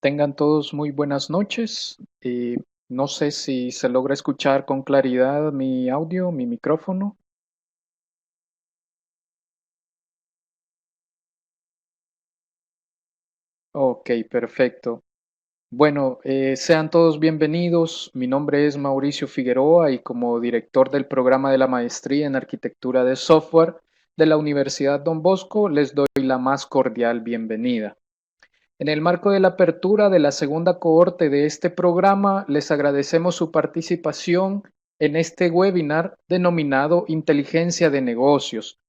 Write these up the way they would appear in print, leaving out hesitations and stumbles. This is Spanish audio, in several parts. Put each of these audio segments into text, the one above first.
Tengan todos muy buenas noches. No sé si se logra escuchar con claridad mi audio, mi micrófono. Ok, perfecto. Bueno, sean todos bienvenidos. Mi nombre es Mauricio Figueroa y como director del programa de la maestría en arquitectura de software de la Universidad Don Bosco, les doy la más cordial bienvenida. En el marco de la apertura de la segunda cohorte de este programa, les agradecemos su participación en este webinar denominado Inteligencia de Negocios,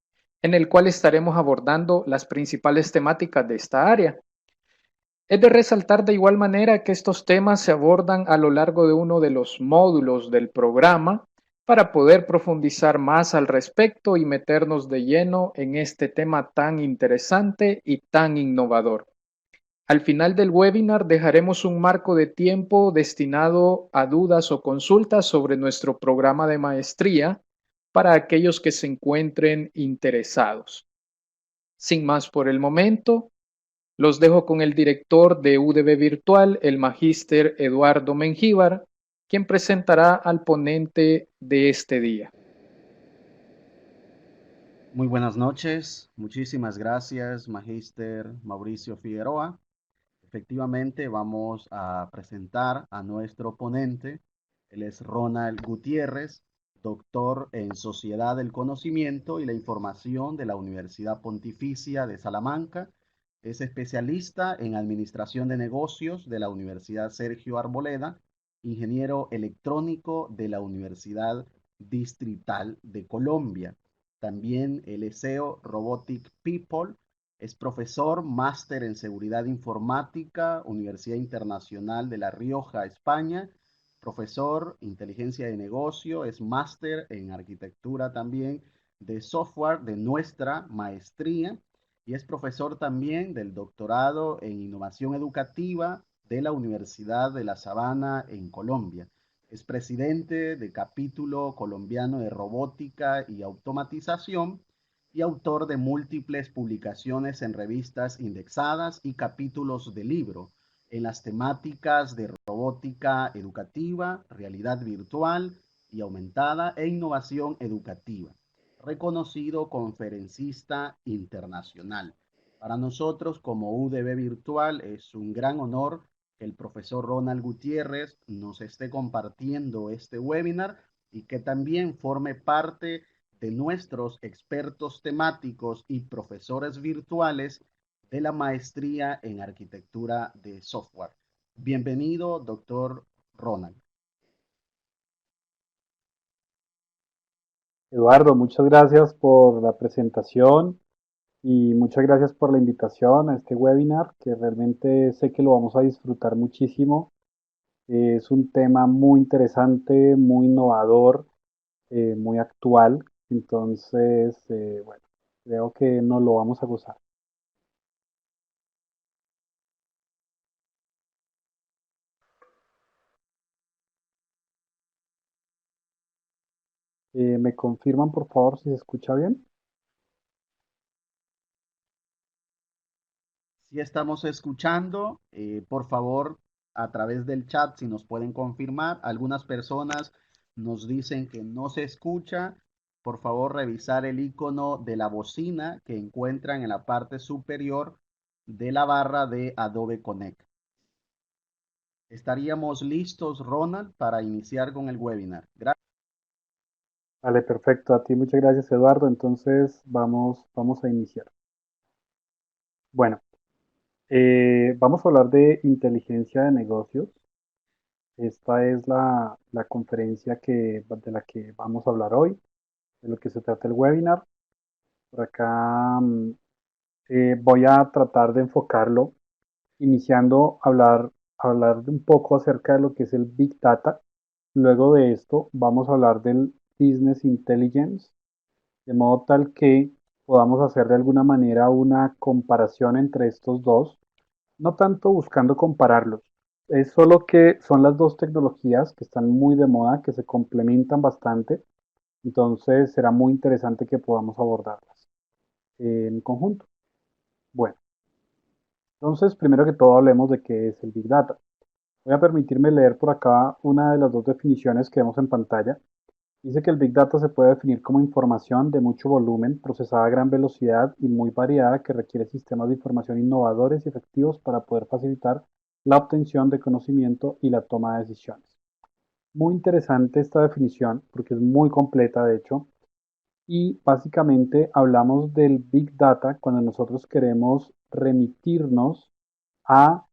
en el cual estaremos abordando las principales temáticas de esta área. Es de resaltar de igual manera que estos temas se abordan a lo largo de uno de los módulos del programa para poder profundizar más al respecto y meternos de lleno en este tema tan interesante y tan innovador. Al final del webinar dejaremos un marco de tiempo destinado a dudas o consultas sobre nuestro programa de maestría para aquellos que se encuentren interesados. Sin más por el momento, los dejo con el director de UDB Virtual, el magíster Eduardo Mengíbar, quien presentará al ponente de este día. Muy buenas noches, muchísimas gracias, Magíster Mauricio Figueroa. Efectivamente, vamos a presentar a nuestro ponente. Él es Ronald Gutiérrez, doctor en Sociedad del Conocimiento y la Información de la Universidad Pontificia de Salamanca. Es especialista en Administración de Negocios de la Universidad Sergio Arboleda, ingeniero electrónico de la Universidad Distrital de Colombia. También el ESEO Robotic People. Es profesor, máster en seguridad informática, Universidad Internacional de La Rioja, España. Profesor, inteligencia de negocio, es máster en arquitectura también de software de nuestra maestría y es profesor también del doctorado en innovación educativa de la Universidad de La Sabana en Colombia. Es presidente de capítulo colombiano de robótica y automatización y autor de múltiples publicaciones en revistas indexadas y capítulos de libro en las temáticas de robótica educativa, realidad virtual y aumentada e innovación educativa. Reconocido conferencista internacional. Para nosotros como UDB Virtual es un gran honor que el profesor Ronald Gutiérrez nos esté compartiendo este webinar y que también forme parte de nuestros expertos temáticos y profesores virtuales de la maestría en arquitectura de software. Bienvenido, doctor Ronald. Eduardo, muchas gracias por la presentación y muchas gracias por la invitación a este webinar, que realmente sé que lo vamos a disfrutar muchísimo. Es un tema muy interesante, muy innovador, muy actual, entonces, bueno, creo que nos lo vamos a gozar. ¿Me confirman, por favor, si se escucha bien? Si estamos escuchando, por favor, a través del chat, si nos pueden confirmar. Algunas personas nos dicen que no se escucha. Por favor, revisar el icono de la bocina que encuentran en la parte superior de la barra de Adobe Connect. Estaríamos listos, Ronald, para iniciar con el webinar. Gracias. Vale, perfecto. A ti muchas gracias, Eduardo. Entonces, vamos a iniciar. Bueno, vamos a hablar de inteligencia de negocios. Esta es la conferencia de la que vamos a hablar hoy, de lo que se trata el webinar. Por acá voy a tratar de enfocarlo, iniciando a hablar un poco acerca de lo que es el Big Data. Luego de esto vamos a hablar del Business Intelligence, de modo tal que podamos hacer de alguna manera una comparación entre estos dos, no tanto buscando compararlos, es solo que son las dos tecnologías que están muy de moda, que se complementan bastante, entonces será muy interesante que podamos abordarlas en conjunto. Bueno, Entonces, primero que todo, hablemos de qué es el Big Data. Voy a permitirme leer por acá una de las dos definiciones que vemos en pantalla. Dice que el Big Data se puede definir como información de mucho volumen, procesada a gran velocidad y muy variada que requiere sistemas de información innovadores y efectivos para poder facilitar la obtención de conocimiento y la toma de decisiones. Muy interesante esta definición porque es muy completa, de hecho, y básicamente hablamos del Big Data cuando nosotros queremos remitirnos a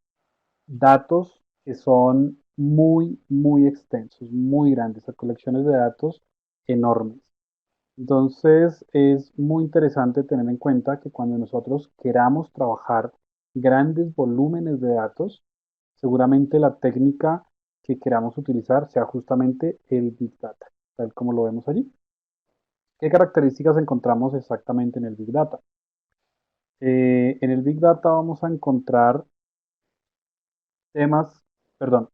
datos que son muy, muy extensos, muy grandes, a colecciones de datos enormes. Entonces es muy interesante tener en cuenta que cuando nosotros queramos trabajar grandes volúmenes de datos, seguramente la técnica que queramos utilizar sea justamente el Big Data, tal como lo vemos allí. ¿Qué características encontramos exactamente en el Big Data? En el Big Data vamos a encontrar temas, perdón,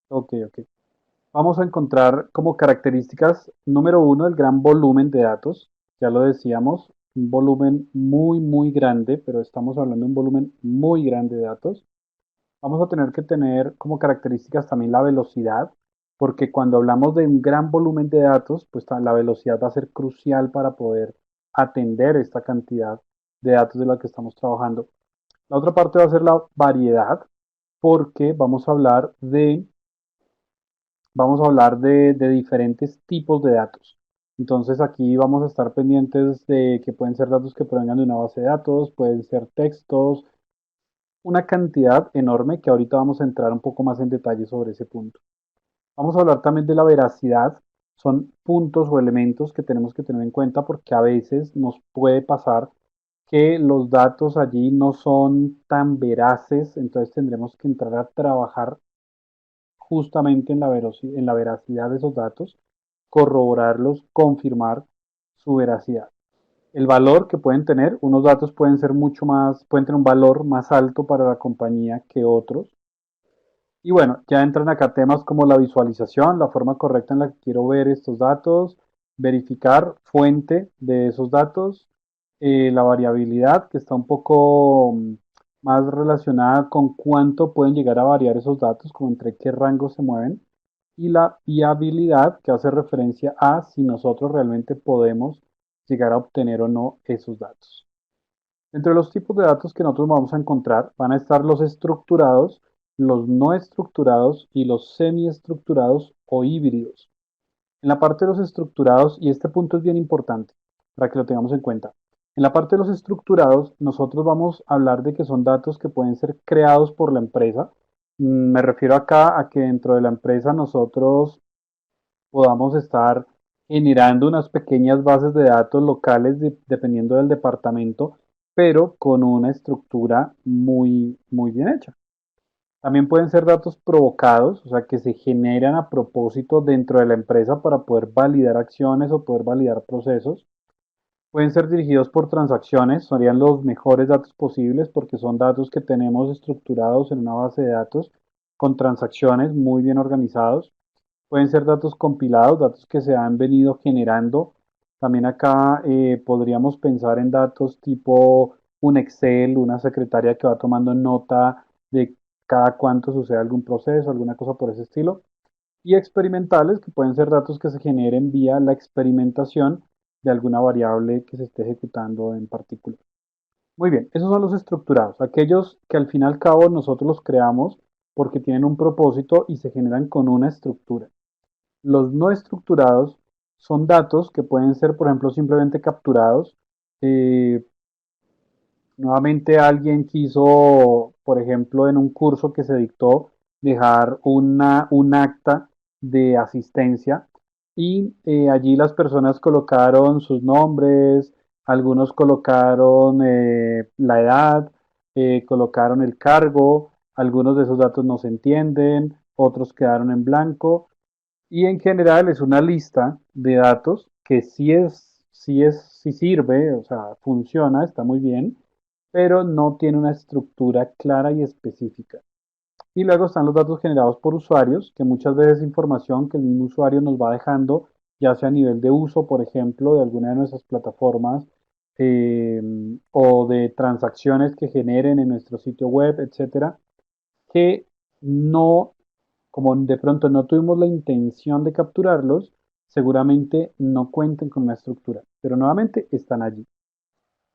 ok. Vamos a encontrar como características, número uno, el gran volumen de datos. Ya lo decíamos, un volumen muy, muy grande, pero estamos hablando de un volumen muy grande de datos. Vamos a tener que tener como características también la velocidad, porque cuando hablamos de un gran volumen de datos, pues la velocidad va a ser crucial para poder atender esta cantidad de datos de la que estamos trabajando. La otra parte va a ser la variedad, porque vamos a hablar de diferentes tipos de datos. Entonces aquí vamos a estar pendientes de que pueden ser datos que provengan de una base de datos, pueden ser textos, una cantidad enorme que ahorita vamos a entrar un poco más en detalle sobre ese punto. Vamos a hablar también de la veracidad. Son puntos o elementos que tenemos que tener en cuenta porque a veces nos puede pasar que los datos allí no son tan veraces, entonces tendremos que entrar a trabajar justamente en la veracidad de esos datos, corroborarlos, confirmar su veracidad. El valor que pueden tener, unos datos pueden ser mucho más, pueden tener un valor más alto para la compañía que otros. Y bueno, ya entran acá temas como la visualización, la forma correcta en la que quiero ver estos datos, verificar fuente de esos datos, la variabilidad, que está un poco más relacionada con cuánto pueden llegar a variar esos datos, como entre qué rango se mueven, y la viabilidad, que hace referencia a si nosotros realmente podemos llegar a obtener o no esos datos. Entre los tipos de datos que nosotros vamos a encontrar van a estar los estructurados, los no estructurados y los semiestructurados o híbridos. En la parte de los estructurados, y este punto es bien importante para que lo tengamos en cuenta, en la parte de los estructurados nosotros vamos a hablar de que son datos que pueden ser creados por la empresa. Me refiero acá a que dentro de la empresa nosotros podamos estar generando unas pequeñas bases de datos locales dependiendo del departamento, pero con una estructura muy, muy bien hecha. También pueden ser datos provocados, o sea, que se generan a propósito dentro de la empresa para poder validar acciones o poder validar procesos. Pueden ser dirigidos por transacciones, serían los mejores datos posibles porque son datos que tenemos estructurados en una base de datos con transacciones muy bien organizados. Pueden ser datos compilados, datos que se han venido generando. También acá podríamos pensar en datos tipo un Excel, una secretaria que va tomando nota de cada cuánto sucede algún proceso, alguna cosa por ese estilo. Y experimentales, que pueden ser datos que se generen vía la experimentación de alguna variable que se esté ejecutando en particular. Muy bien, esos son los estructurados, aquellos que al fin y al cabo nosotros los creamos porque tienen un propósito y se generan con una estructura. Los no estructurados son datos que pueden ser, por ejemplo, simplemente capturados. Eh, Nuevamente alguien quiso, por ejemplo, en un curso que se dictó, dejar un acta de asistencia y allí las personas colocaron sus nombres, algunos colocaron la edad, colocaron el cargo, algunos de esos datos no se entienden, otros quedaron en blanco y en general es una lista de datos que sí sirve, o sea, funciona, está muy bien, pero no tiene una estructura clara y específica. Y luego están los datos generados por usuarios, que muchas veces es información que el mismo usuario nos va dejando, ya sea a nivel de uso, por ejemplo, de alguna de nuestras plataformas, eh, o de transacciones que generen en nuestro sitio web, etcétera, que no, como de pronto no tuvimos la intención de capturarlos, seguramente no cuenten con una estructura, pero nuevamente están allí.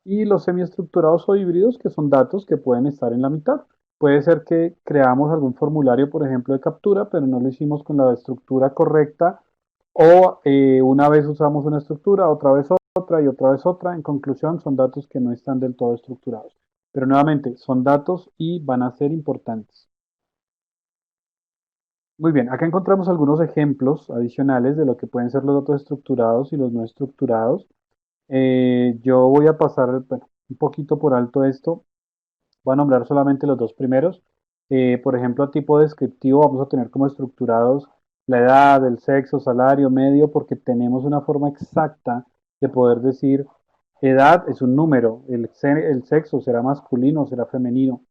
Y los semiestructurados o híbridos, que son datos que pueden estar en la mitad. Puede ser que creamos algún formulario, por ejemplo, de captura, pero no lo hicimos con la estructura correcta, o una vez usamos una estructura, otra vez otra y otra vez otra. En conclusión, son datos que no están del todo estructurados. Pero nuevamente, son datos y van a ser importantes. Muy bien, acá encontramos algunos ejemplos adicionales de lo que pueden ser los datos estructurados y los no estructurados. Yo voy a pasar, bueno, un poquito por alto esto. Voy a nombrar solamente los dos primeros. Por ejemplo, a tipo descriptivo vamos a tener como estructurados la edad, el sexo, salario, medio, porque tenemos una forma exacta de poder decir edad es un número, el sexo será masculino o será femenino.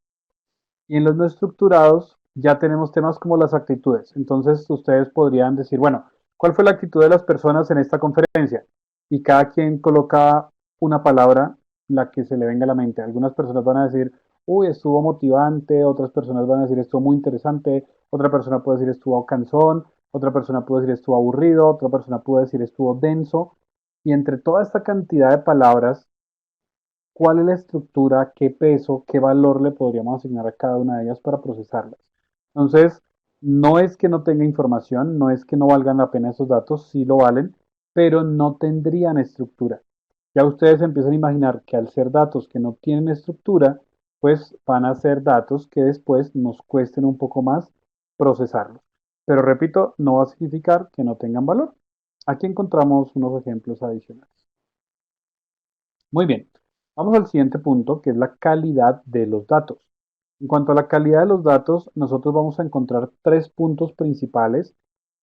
Y en los no estructurados ya tenemos temas como las actitudes. Entonces ustedes podrían decir, bueno, ¿cuál fue la actitud de las personas en esta conferencia? Y cada quien coloca una palabra, la que se le venga a la mente. Algunas personas van a decir, uy, estuvo motivante, otras personas van a decir, estuvo muy interesante, otra persona puede decir, estuvo cansón, otra persona puede decir, estuvo aburrido, otra persona puede decir, estuvo denso. Y entre toda esta cantidad de palabras, cuál es la estructura, qué peso, qué valor le podríamos asignar a cada una de ellas para procesarlas. Entonces, no es que no tenga información, no es que no valgan la pena esos datos, sí lo valen, pero no tendrían estructura. Ya ustedes empiezan a imaginar que al ser datos que no tienen estructura, pues van a ser datos que después nos cuesten un poco más procesarlos. Pero repito, no va a significar que no tengan valor. Aquí encontramos unos ejemplos adicionales. Muy bien, vamos al siguiente punto, que es la calidad de los datos. En cuanto a la calidad de los datos, nosotros vamos a encontrar tres puntos principales,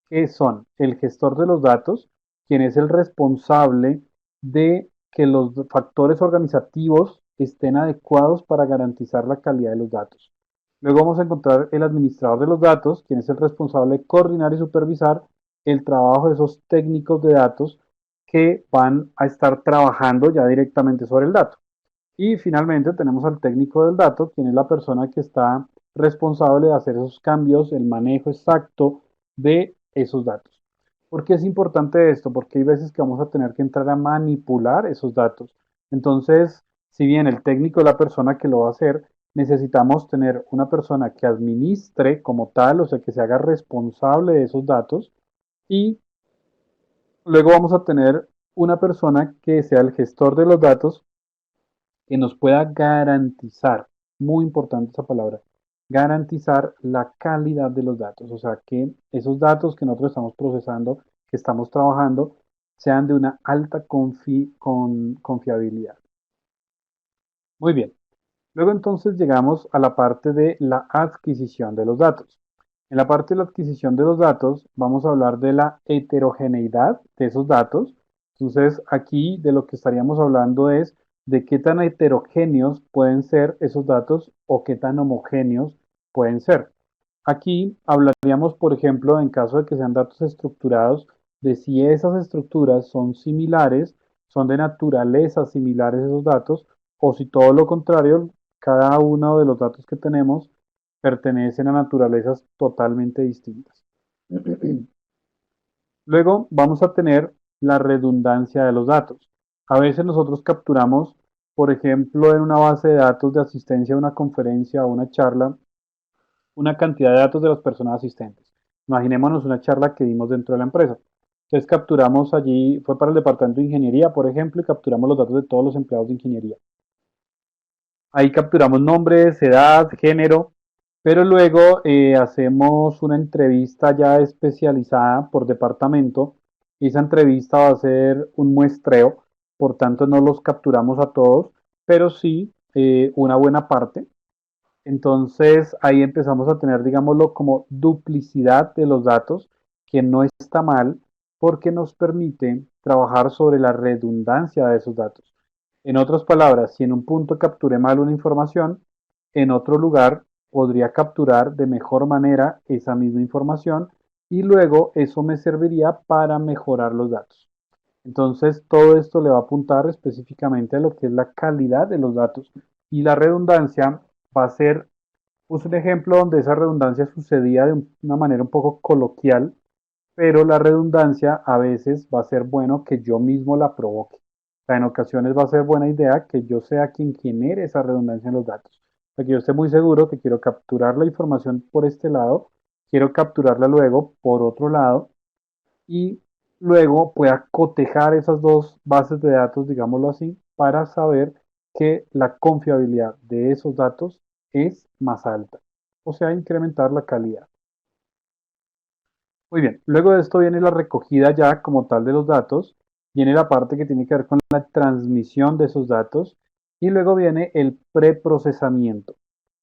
que son el gestor de los datos, quien es el responsable de que los factores organizativos estén adecuados para garantizar la calidad de los datos. Luego vamos a encontrar el administrador de los datos, quien es el responsable de coordinar y supervisar el trabajo de esos técnicos de datos que van a estar trabajando ya directamente sobre el dato. Y finalmente tenemos al técnico del dato, quien es la persona que está responsable de hacer esos cambios, el manejo exacto de esos datos. ¿Por qué es importante esto? Porque hay veces que vamos a tener que entrar a manipular esos datos. Entonces, si bien el técnico es la persona que lo va a hacer, necesitamos tener una persona que administre como tal, o sea, que se haga responsable de esos datos. Y luego vamos a tener una persona que sea el gestor de los datos, que nos pueda garantizar, muy importante esa palabra, garantizar la calidad de los datos, o sea, que esos datos que nosotros estamos procesando, que estamos trabajando, sean de una alta confiabilidad. Muy bien. Luego entonces llegamos a la parte de la adquisición de los datos. En la parte de la adquisición de los datos vamos a hablar de la heterogeneidad de esos datos. Entonces aquí de lo que estaríamos hablando es de qué tan heterogéneos pueden ser esos datos o qué tan homogéneos pueden ser. Aquí hablaríamos, por ejemplo, en caso de que sean datos estructurados, de si esas estructuras son similares, son de naturaleza similares esos datos, o si todo lo contrario, cada uno de los datos que tenemos pertenecen a naturalezas totalmente distintas. Luego vamos a tener la redundancia de los datos. A veces nosotros capturamos, por ejemplo, en una base de datos de asistencia a una conferencia o una charla, una cantidad de datos de las personas asistentes. Imaginémonos una charla que dimos dentro de la empresa. Entonces capturamos allí, fue para el departamento de ingeniería, por ejemplo, y capturamos los datos de todos los empleados de ingeniería. Ahí capturamos nombres, edad, género, pero luego hacemos una entrevista ya especializada por departamento. Y esa entrevista va a ser un muestreo, por tanto no los capturamos a todos, pero sí una buena parte. Entonces ahí empezamos a tener, digámoslo, como duplicidad de los datos, que no está mal porque nos permite trabajar sobre la redundancia de esos datos. En otras palabras, si en un punto capturé mal una información, en otro lugar podría capturar de mejor manera esa misma información y luego eso me serviría para mejorar los datos. Entonces, todo esto le va a apuntar específicamente a lo que es la calidad de los datos. Y la redundancia va a ser, puse un ejemplo donde esa redundancia sucedía de una manera un poco coloquial, pero la redundancia a veces va a ser bueno que yo mismo la provoque. O sea, en ocasiones va a ser buena idea que yo sea quien genere esa redundancia en los datos. O sea, que yo esté muy seguro que quiero capturar la información por este lado, quiero capturarla luego por otro lado y luego pueda cotejar esas dos bases de datos, digámoslo así, para saber que la confiabilidad de esos datos es más alta. O sea, incrementar la calidad. Muy bien, luego de esto viene la recogida ya como tal de los datos, viene la parte que tiene que ver con la transmisión de esos datos y luego viene el preprocesamiento.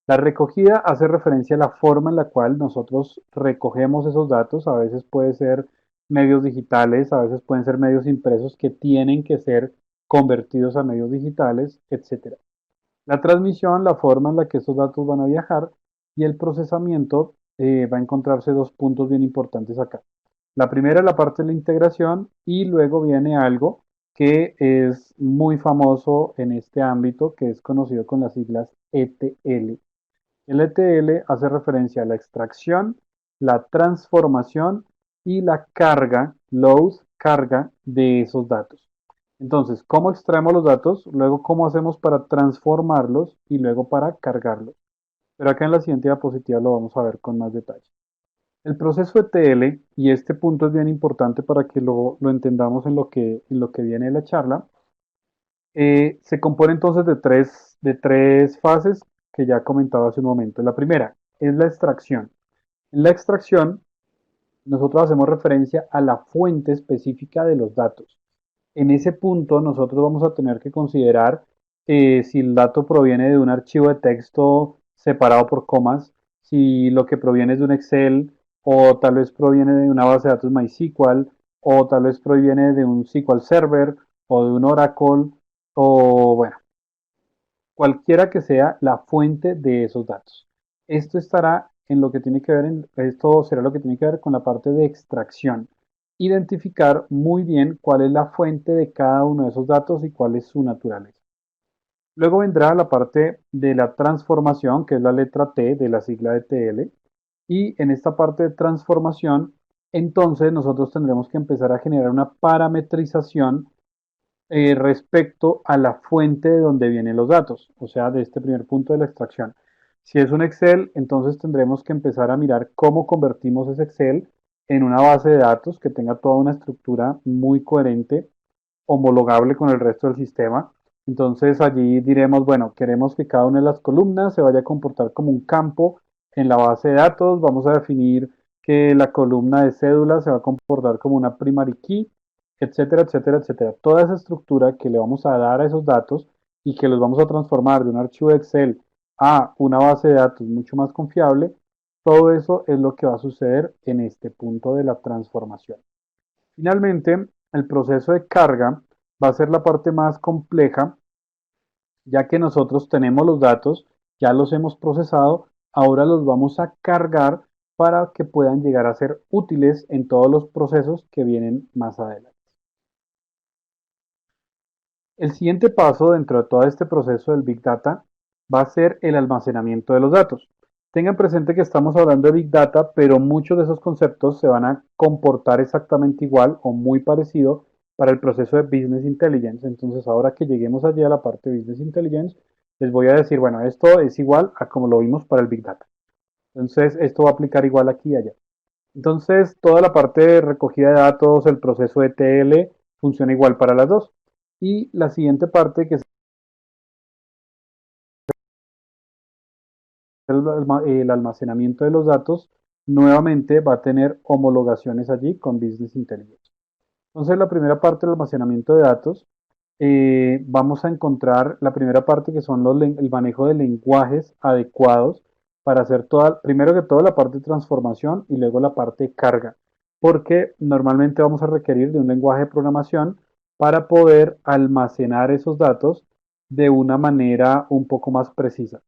La recogida hace referencia a la forma en la cual nosotros recogemos esos datos, a veces puede ser medios digitales, a veces pueden ser medios impresos que tienen que ser convertidos a medios digitales, etcétera. La transmisión, la forma en la que estos datos van a viajar y el procesamiento va a encontrarse dos puntos bien importantes acá. La primera es la parte de la integración y luego viene algo que es muy famoso en este ámbito que es conocido con las siglas ETL. El ETL hace referencia a la extracción, la transformación y la carga, load, carga de esos datos. Entonces, ¿cómo extraemos los datos? Luego, ¿cómo hacemos para transformarlos? Y luego para cargarlos. Pero acá en la siguiente diapositiva lo vamos a ver con más detalle. El proceso ETL, y este punto es bien importante para que lo entendamos en lo que viene de la charla, se compone entonces de tres fases que ya comentaba hace un momento. La primera es la extracción. En la extracción, nosotros hacemos referencia a la fuente específica de los datos. En ese punto, nosotros vamos a tener que considerar si el dato proviene de un archivo de texto separado por comas, si lo que proviene es de un Excel, o tal vez proviene de una base de datos MySQL, o tal vez proviene de un SQL Server, o de un Oracle, o bueno, cualquiera que sea la fuente de esos datos. Esto estará en lo que tiene que ver, esto será lo que tiene que ver con la parte de extracción. Identificar muy bien cuál es la fuente de cada uno de esos datos y cuál es su naturaleza. Luego vendrá la parte de la transformación, que es la letra T de la sigla de TL. Y en esta parte de transformación, entonces nosotros tendremos que empezar a generar una parametrización respecto a la fuente de donde vienen los datos, o sea, de este primer punto de la extracción. Si es un Excel, entonces tendremos que empezar a mirar cómo convertimos ese Excel en una base de datos que tenga toda una estructura muy coherente, homologable con el resto del sistema. Entonces allí diremos, bueno, queremos que cada una de las columnas se vaya a comportar como un campo en la base de datos. Vamos a definir que la columna de cédula se va a comportar como una primary key, etcétera, etcétera, etcétera. Toda esa estructura que le vamos a dar a esos datos y que los vamos a transformar de un archivo de Excel a una base de datos mucho más confiable, todo eso es lo que va a suceder en este punto de la transformación. Finalmente, el proceso de carga va a ser la parte más compleja, ya que nosotros tenemos los datos, ya los hemos procesado, ahora los vamos a cargar para que puedan llegar a ser útiles en todos los procesos que vienen más adelante. El siguiente paso dentro de todo este proceso del Big Data va a ser el almacenamiento de los datos. Tengan presente que estamos hablando de Big Data, pero muchos de esos conceptos se van a comportar exactamente igual o muy parecido para el proceso de Business Intelligence. Entonces, ahora que lleguemos allí a la parte de Business Intelligence, les voy a decir, bueno, esto es igual a como lo vimos para el Big Data. Entonces, esto va a aplicar igual aquí y allá. Entonces, toda la parte de recogida de datos, el proceso de ETL, funciona igual para las dos. Y la siguiente parte, que es el almacenamiento de los datos, nuevamente va a tener homologaciones allí con Business Intelligence. Entonces, la primera parte del almacenamiento de datos, vamos a encontrar la primera parte que son el manejo de lenguajes adecuados para hacer toda, primero que todo la parte de transformación y luego la parte de carga, porque normalmente vamos a requerir de un lenguaje de programación para poder almacenar esos datos de una manera un poco más precisa.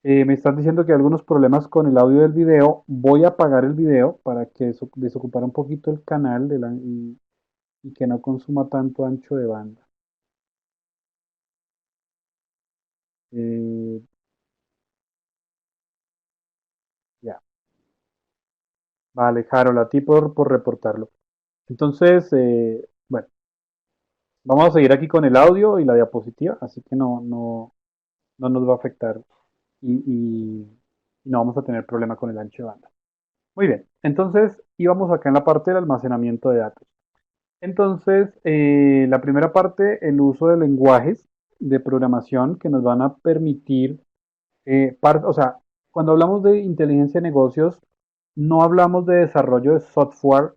Me están diciendo que hay algunos problemas con el audio del video. Voy a apagar el video para que desocupar un poquito el canal y que no consuma tanto ancho de banda. Eh, ya, vale, Harold, a ti por reportarlo. Entonces, bueno, vamos a seguir aquí con el audio y la diapositiva, así que no nos va a afectar y no vamos a tener problema con el ancho de banda. Muy bien, entonces íbamos acá en la parte del almacenamiento de datos. Entonces, la primera parte, el uso de lenguajes de programación que nos van a permitir, o sea, cuando hablamos de inteligencia de negocios, no hablamos de desarrollo de software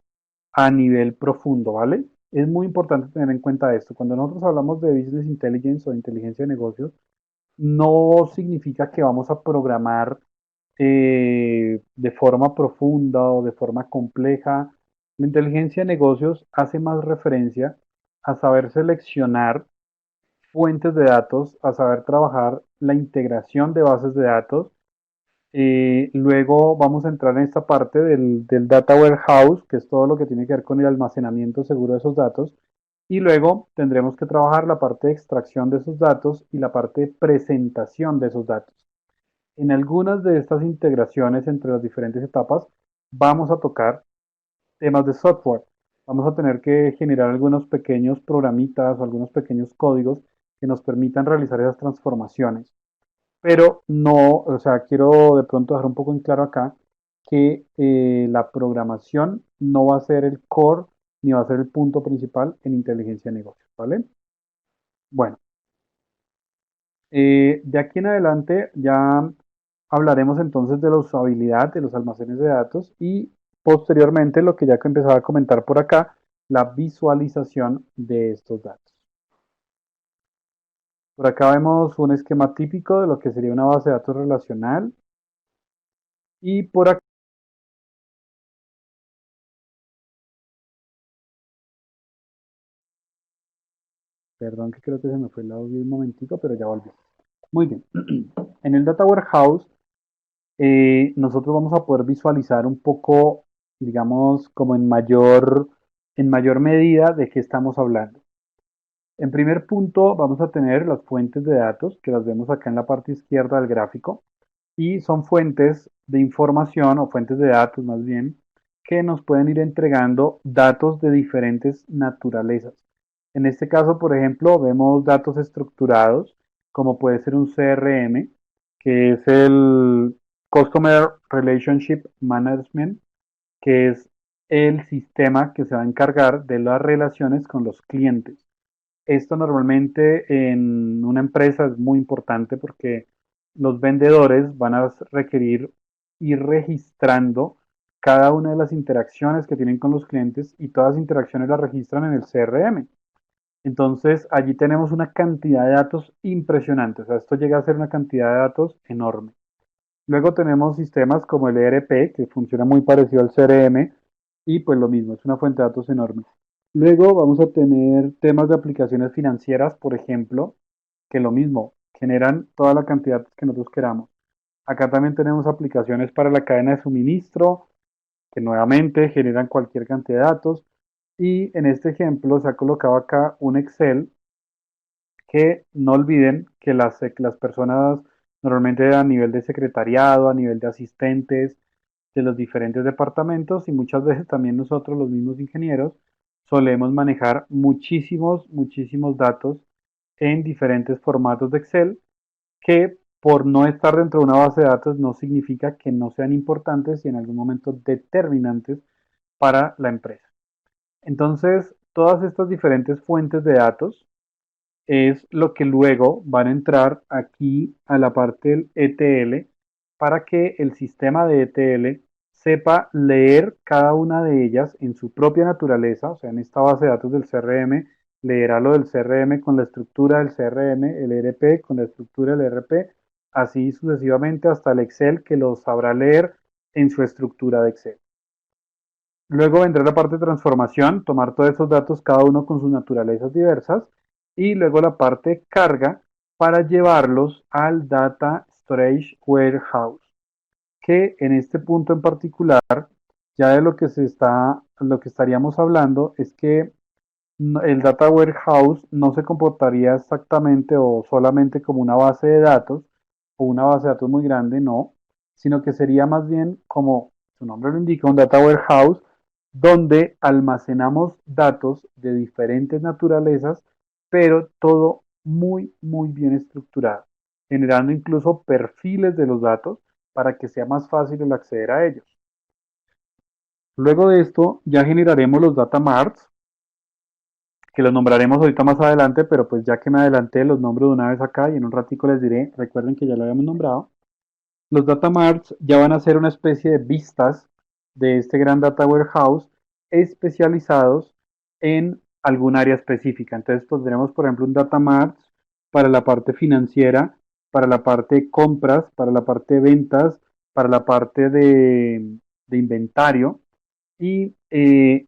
a nivel profundo, ¿vale? Es muy importante tener en cuenta esto. Cuando nosotros hablamos de business intelligence o inteligencia de negocios, no significa que vamos a programar de forma profunda o de forma compleja. La inteligencia de negocios hace más referencia a saber seleccionar fuentes de datos, a saber trabajar la integración de bases de datos. Luego vamos a entrar en esta parte del data warehouse, que es todo lo que tiene que ver con el almacenamiento seguro de esos datos. Y luego tendremos que trabajar la parte de extracción de esos datos y la parte de presentación de esos datos. En algunas de estas integraciones entre las diferentes etapas vamos a tocar temas de software. Vamos a tener que generar algunos pequeños programitas o algunos pequeños códigos que nos permitan realizar esas transformaciones. Pero no, o sea, quiero de pronto dejar un poco en claro acá que la programación no va a ser el core ni va a ser el punto principal en inteligencia de negocios, ¿vale? Bueno, de aquí en adelante ya hablaremos entonces de la usabilidad de los almacenes de datos y posteriormente lo que ya que empezaba a comentar por acá, la visualización de estos datos. Por acá vemos un esquema típico de lo que sería una base de datos relacional y por acá, perdón que creo que se me fue el audio un momentico, pero ya volví. Muy bien, en el Data Warehouse nosotros vamos a poder visualizar un poco, digamos, como en mayor medida de qué estamos hablando. En primer punto vamos a tener las fuentes de datos, que las vemos acá en la parte izquierda del gráfico, y son fuentes de información o fuentes de datos más bien, que nos pueden ir entregando datos de diferentes naturalezas. En este caso, por ejemplo, vemos datos estructurados, como puede ser un CRM, que es el Customer Relationship Management, que es el sistema que se va a encargar de las relaciones con los clientes. Esto normalmente en una empresa es muy importante porque los vendedores van a requerir ir registrando cada una de las interacciones que tienen con los clientes y todas las interacciones las registran en el CRM. Entonces allí tenemos una cantidad de datos impresionante. O sea, esto llega a ser una cantidad de datos enorme. Luego tenemos sistemas como el ERP, que funciona muy parecido al CRM, y pues lo mismo, es una fuente de datos enorme. Luego vamos a tener temas de aplicaciones financieras, por ejemplo, que lo mismo, generan toda la cantidad que nosotros queramos. Acá también tenemos aplicaciones para la cadena de suministro, que nuevamente generan cualquier cantidad de datos. Y en este ejemplo se ha colocado acá un Excel que no olviden que las personas normalmente a nivel de secretariado, a nivel de asistentes de los diferentes departamentos y muchas veces también nosotros los mismos ingenieros solemos manejar muchísimos datos en diferentes formatos de Excel que por no estar dentro de una base de datos no significa que no sean importantes y en algún momento determinantes para la empresa. Entonces, todas estas diferentes fuentes de datos es lo que luego van a entrar aquí a la parte del ETL para que el sistema de ETL sepa leer cada una de ellas en su propia naturaleza, o sea, en esta base de datos del CRM, leerá lo del CRM con la estructura del CRM, el ERP con la estructura del ERP, así sucesivamente hasta el Excel que lo sabrá leer en su estructura de Excel. Luego vendrá la parte de transformación, tomar todos esos datos, cada uno con sus naturalezas diversas, y luego la parte carga para llevarlos al Data Storage Warehouse, que en este punto en particular, ya de lo que estaríamos hablando es que el Data Warehouse no se comportaría exactamente o solamente como una base de datos o una base de datos muy grande, no, sino que sería más bien como su nombre lo indica, un Data Warehouse donde almacenamos datos de diferentes naturalezas, pero todo muy, muy bien estructurado, generando incluso perfiles de los datos para que sea más fácil el acceder a ellos. Luego de esto ya generaremos los data marts, que los nombraremos ahorita más adelante, pero pues ya que me adelanté, los nombro de una vez acá y en un ratico les diré, recuerden que ya lo habíamos nombrado. Los data marts ya van a ser una especie de vistas de este gran data warehouse especializados en algún área específica. Entonces pondremos, por ejemplo, un data mart para la parte financiera, para la parte de compras, para la parte de ventas, para la parte de inventario, y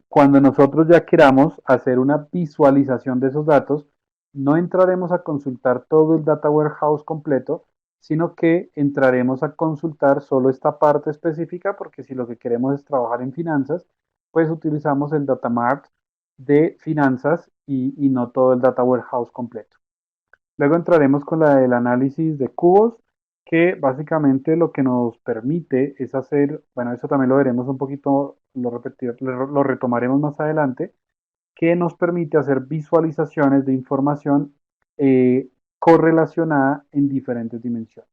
cuando nosotros ya queramos hacer una visualización de esos datos, no entraremos a consultar todo el data warehouse completo, sino que entraremos a consultar solo esta parte específica, porque si lo que queremos es trabajar en finanzas, pues utilizamos el data mart de finanzas y no todo el data warehouse completo. Luego entraremos con la del análisis de cubos, que básicamente lo que nos permite es hacer, bueno, eso también lo veremos un poquito, lo retomaremos más adelante, que nos permite hacer visualizaciones de información eh, correlacionada en diferentes dimensiones.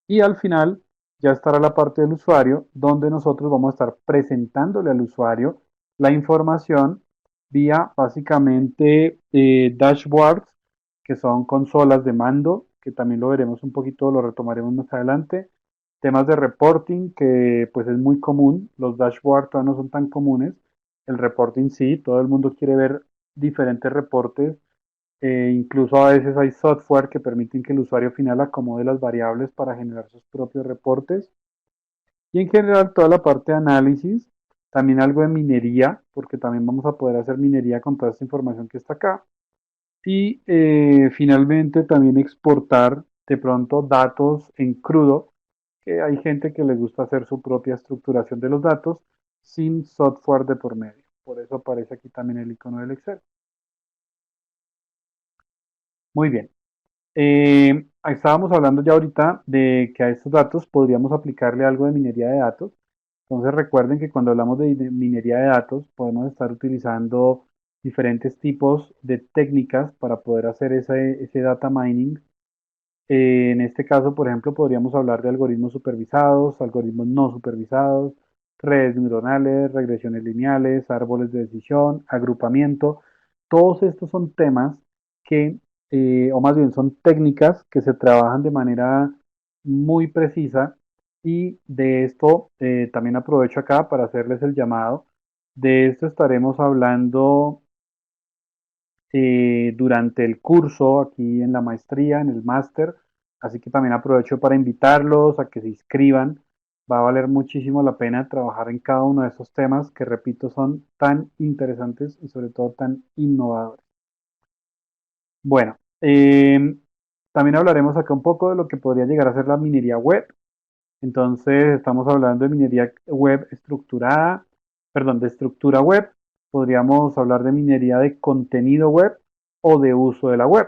Y al final ya estará la parte del usuario, donde nosotros vamos a estar presentándole al usuario la información vía básicamente dashboards, que son consolas de mando, que también lo veremos un poquito, lo retomaremos más adelante. Temas de reporting, que pues es muy común, los dashboards todavía no son tan comunes. El reporting sí, todo el mundo quiere ver diferentes reportes, incluso a veces hay software que permiten que el usuario final acomode las variables para generar sus propios reportes. Y en general toda la parte de análisis, también algo de minería, porque también vamos a poder hacer minería con toda esta información que está acá. Y finalmente también exportar de pronto datos en crudo, que hay gente que le gusta hacer su propia estructuración de los datos sin software de por medio. Por eso aparece aquí también el icono del Excel. Muy bien. Estábamos hablando ya ahorita de que a estos datos podríamos aplicarle algo de minería de datos. Entonces recuerden que cuando hablamos de minería de datos podemos estar utilizando diferentes tipos de técnicas para poder hacer ese data mining. En este caso, por ejemplo, podríamos hablar de algoritmos supervisados, algoritmos no supervisados, redes neuronales, regresiones lineales, árboles de decisión, agrupamiento. Todos estos son temas que, o más bien son técnicas que se trabajan de manera muy precisa, y de esto también aprovecho acá para hacerles el llamado. De esto estaremos hablando durante el curso, aquí en la maestría, en el máster. Así que también aprovecho para invitarlos a que se inscriban. Va a valer muchísimo la pena trabajar en cada uno de esos temas que, repito, son tan interesantes y sobre todo tan innovadores. Bueno, también hablaremos acá un poco de lo que podría llegar a ser la minería web. Entonces, estamos hablando de minería web estructurada, perdón, de estructura web. Podríamos hablar de minería de contenido web o de uso de la web.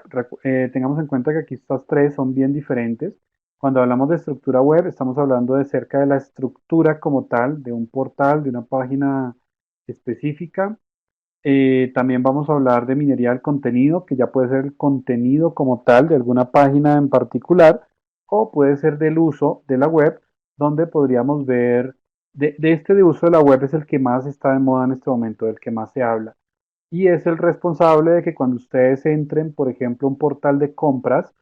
Tengamos en cuenta que aquí estas tres son bien diferentes. Cuando hablamos de estructura web, estamos hablando de cerca de la estructura como tal, de un portal, de una página específica. También vamos a hablar de minería del contenido, que ya puede ser el contenido como tal de alguna página en particular, o puede ser del uso de la web, donde podríamos ver, de este de uso de la web es el que más está de moda en este momento, del que más se habla. Y es el responsable de que cuando ustedes entren, por ejemplo, a un portal de compras,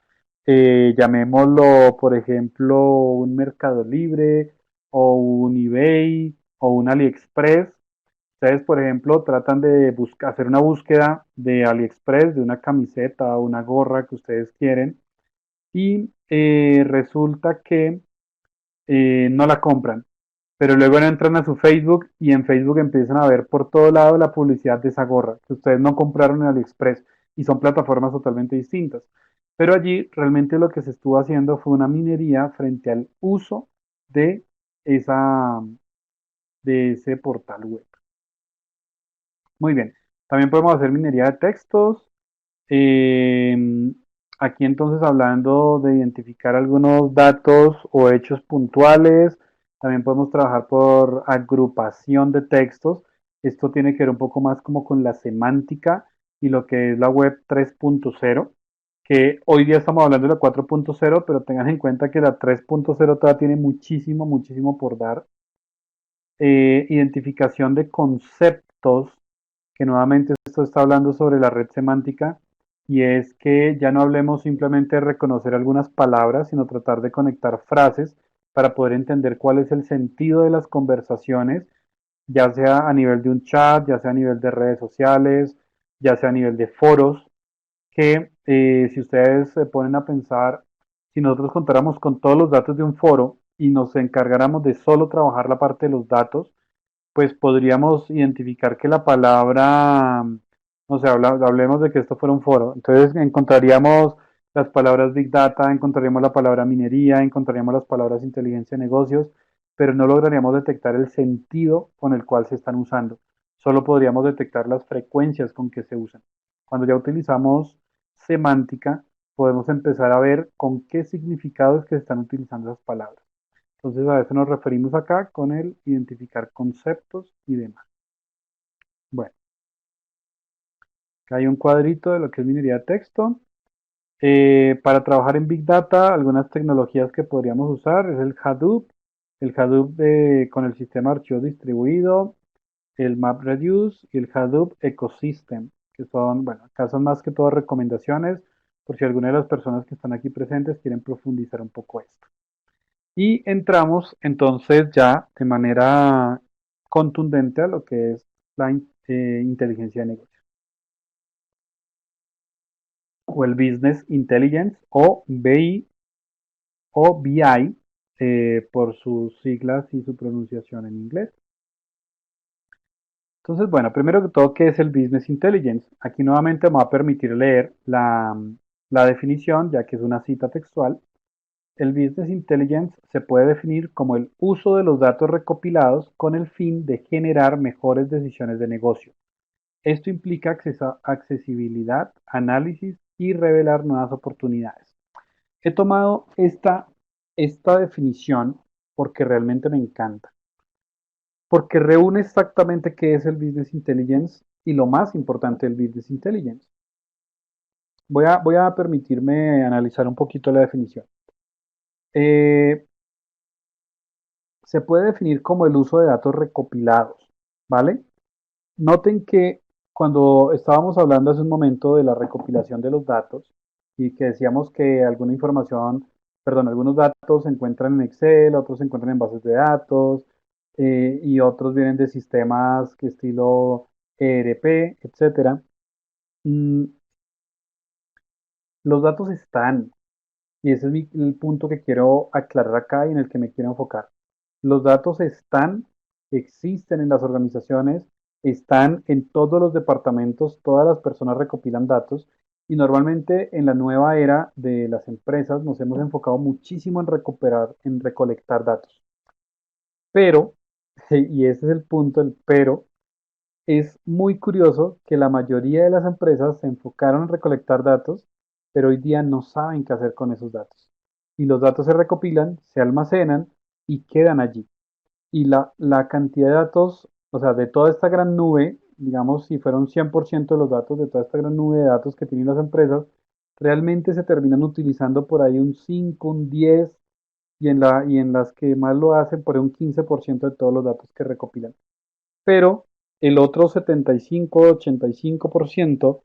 llamémoslo, por ejemplo, un Mercado Libre o un eBay o un AliExpress. Ustedes, por ejemplo, tratan de hacer una búsqueda de AliExpress, de una camiseta o una gorra que ustedes quieren, y resulta que no la compran. Pero luego entran a su Facebook y en Facebook empiezan a ver por todo lado la publicidad de esa gorra que ustedes no compraron en AliExpress, y son plataformas totalmente distintas. Pero allí realmente lo que se estuvo haciendo fue una minería frente al uso de, esa, de ese portal web. Muy bien. También podemos hacer minería de textos. Eh, Aquí entonces hablando de identificar algunos datos o hechos puntuales, también podemos trabajar por agrupación de textos. Esto tiene que ver un poco más como con la semántica y lo que es la web 3.0, que hoy día estamos hablando de la 4.0, pero tengan en cuenta que la 3.0 todavía tiene muchísimo, muchísimo por dar. Identificación de conceptos, que nuevamente esto está hablando sobre la red semántica, y es que ya no hablemos simplemente de reconocer algunas palabras, sino tratar de conectar frases para poder entender cuál es el sentido de las conversaciones, ya sea a nivel de un chat, ya sea a nivel de redes sociales, ya sea a nivel de foros, que si ustedes se ponen a pensar, si nosotros contáramos con todos los datos de un foro y nos encargáramos de solo trabajar la parte de los datos, pues podríamos identificar que la palabra, no sé, hablemos de que esto fuera un foro. Entonces encontraríamos las palabras Big Data, encontraríamos la palabra minería, encontraríamos las palabras inteligencia de negocios, pero no lograríamos detectar el sentido con el cual se están usando. Solo podríamos detectar las frecuencias con que se usan. Cuando ya utilizamos semántica, podemos empezar a ver con qué significados que se están utilizando esas palabras. Entonces a eso nos referimos acá con el identificar conceptos y demás. Bueno, acá hay un cuadrito de lo que es minería de texto. Para trabajar en Big Data, algunas tecnologías que podríamos usar es el Hadoop con el sistema de archivo distribuido, el MapReduce y el Hadoop Ecosystem, que son, bueno, acá son más que todo recomendaciones por si alguna de las personas que están aquí presentes quieren profundizar un poco esto. Y entramos entonces ya de manera contundente a lo que es la inteligencia de negocio o el Business Intelligence o BI o BI por sus siglas y su pronunciación en inglés. Entonces, bueno, primero que todo, ¿qué es el Business Intelligence? Aquí nuevamente me va a permitir leer la definición, ya que es una cita textual. El Business Intelligence se puede definir como el uso de los datos recopilados con el fin de generar mejores decisiones de negocio. Esto implica accesibilidad, análisis y revelar nuevas oportunidades. He tomado esta definición porque realmente me encanta, porque reúne exactamente qué es el Business Intelligence y lo más importante del Business Intelligence. Voy a permitirme analizar un poquito la definición. Eh, Se puede definir como el uso de datos recopilados, ¿vale? Noten que cuando estábamos hablando hace un momento de la recopilación de los datos y que decíamos que alguna información, perdón, algunos datos se encuentran en Excel, otros se encuentran en bases de datos y otros vienen de sistemas que estilo ERP, etcétera. Mm, los datos están, y ese es el punto que quiero aclarar acá y en el que me quiero enfocar. Los datos están, existen en las organizaciones, están en todos los departamentos, todas las personas recopilan datos y normalmente en la nueva era de las empresas nos hemos enfocado muchísimo en recuperar, en recolectar datos. Pero, y ese es el punto, el pero, es muy curioso que la mayoría de las empresas se enfocaron en recolectar datos, pero hoy día no saben qué hacer con esos datos. Y los datos se recopilan, se almacenan y quedan allí. Y la cantidad de datos, o sea, de toda esta gran nube, digamos, si fueron 100% de los datos de toda esta gran nube de datos que tienen las empresas, realmente se terminan utilizando por ahí un 5, un 10, y en las que más lo hacen por ahí un 15% de todos los datos que recopilan. Pero el otro 75-85%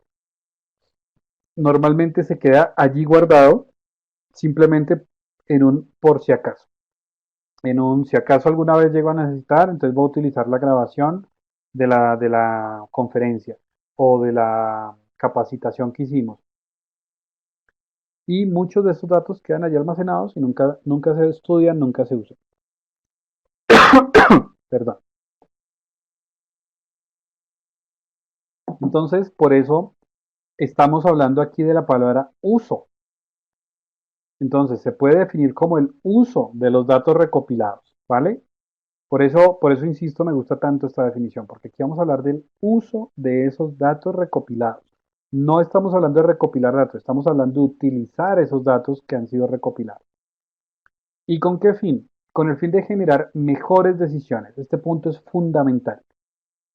normalmente se queda allí guardado simplemente en un por si acaso. En un si acaso alguna vez llego a necesitar, entonces voy a utilizar la grabación de la conferencia o de la capacitación que hicimos. Y muchos de estos datos quedan allí almacenados y nunca se estudian, nunca se usan. Perdón. Entonces, por eso estamos hablando aquí de la palabra uso. Entonces, se puede definir como el uso de los datos recopilados, ¿vale? Por eso insisto, me gusta tanto esta definición, porque aquí vamos a hablar del uso de esos datos recopilados. No estamos hablando de recopilar datos, estamos hablando de utilizar esos datos que han sido recopilados. ¿Y con qué fin? Con el fin de generar mejores decisiones. Este punto es fundamental.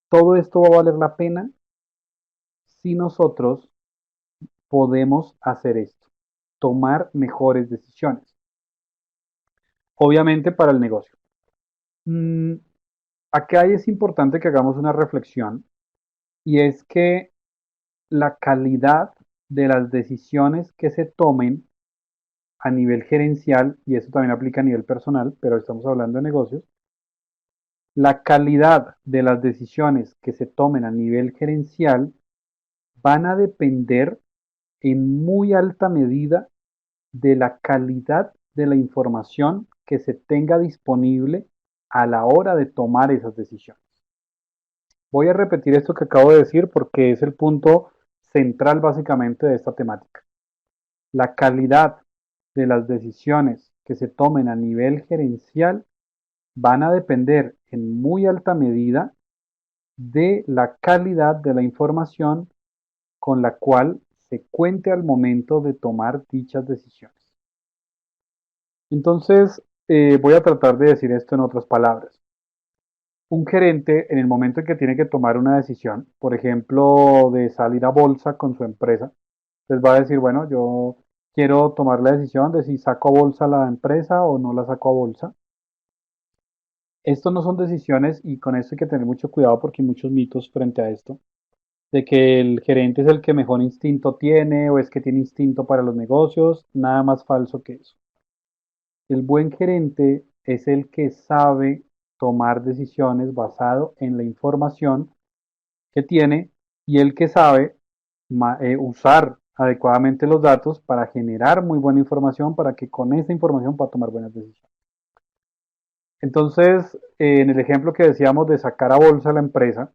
Todo esto va a valer la pena si nosotros podemos hacer esto, tomar mejores decisiones. Obviamente para el negocio. Mm, Acá es importante que hagamos una reflexión y es que la calidad de las decisiones que se tomen a nivel gerencial, y eso también aplica a nivel personal, pero estamos hablando de negocios, la calidad de las decisiones que se tomen a nivel gerencial van a depender en muy alta medida de la calidad de la información que se tenga disponible a la hora de tomar esas decisiones. Voy a repetir esto que acabo de decir porque es el punto central básicamente de esta temática. La calidad de las decisiones que se tomen a nivel gerencial van a depender en muy alta medida de la calidad de la información con la cual se cuente al momento de tomar dichas decisiones. Entonces, voy a tratar de decir esto en otras palabras. Un gerente, en el momento en que tiene que tomar una decisión, por ejemplo, de salir a bolsa con su empresa, les va a decir, bueno, yo quiero tomar la decisión de si saco a bolsa la empresa o no la saco a bolsa. Esto no son decisiones, y con esto hay que tener mucho cuidado porque hay muchos mitos frente a esto, de que el gerente es el que mejor instinto tiene o es que tiene instinto para los negocios, nada más falso que eso. El buen gerente es el que sabe tomar decisiones basado en la información que tiene y el que sabe usar adecuadamente los datos para generar muy buena información para que con esa información pueda tomar buenas decisiones. Entonces, en el ejemplo que decíamos de sacar a bolsa la empresa,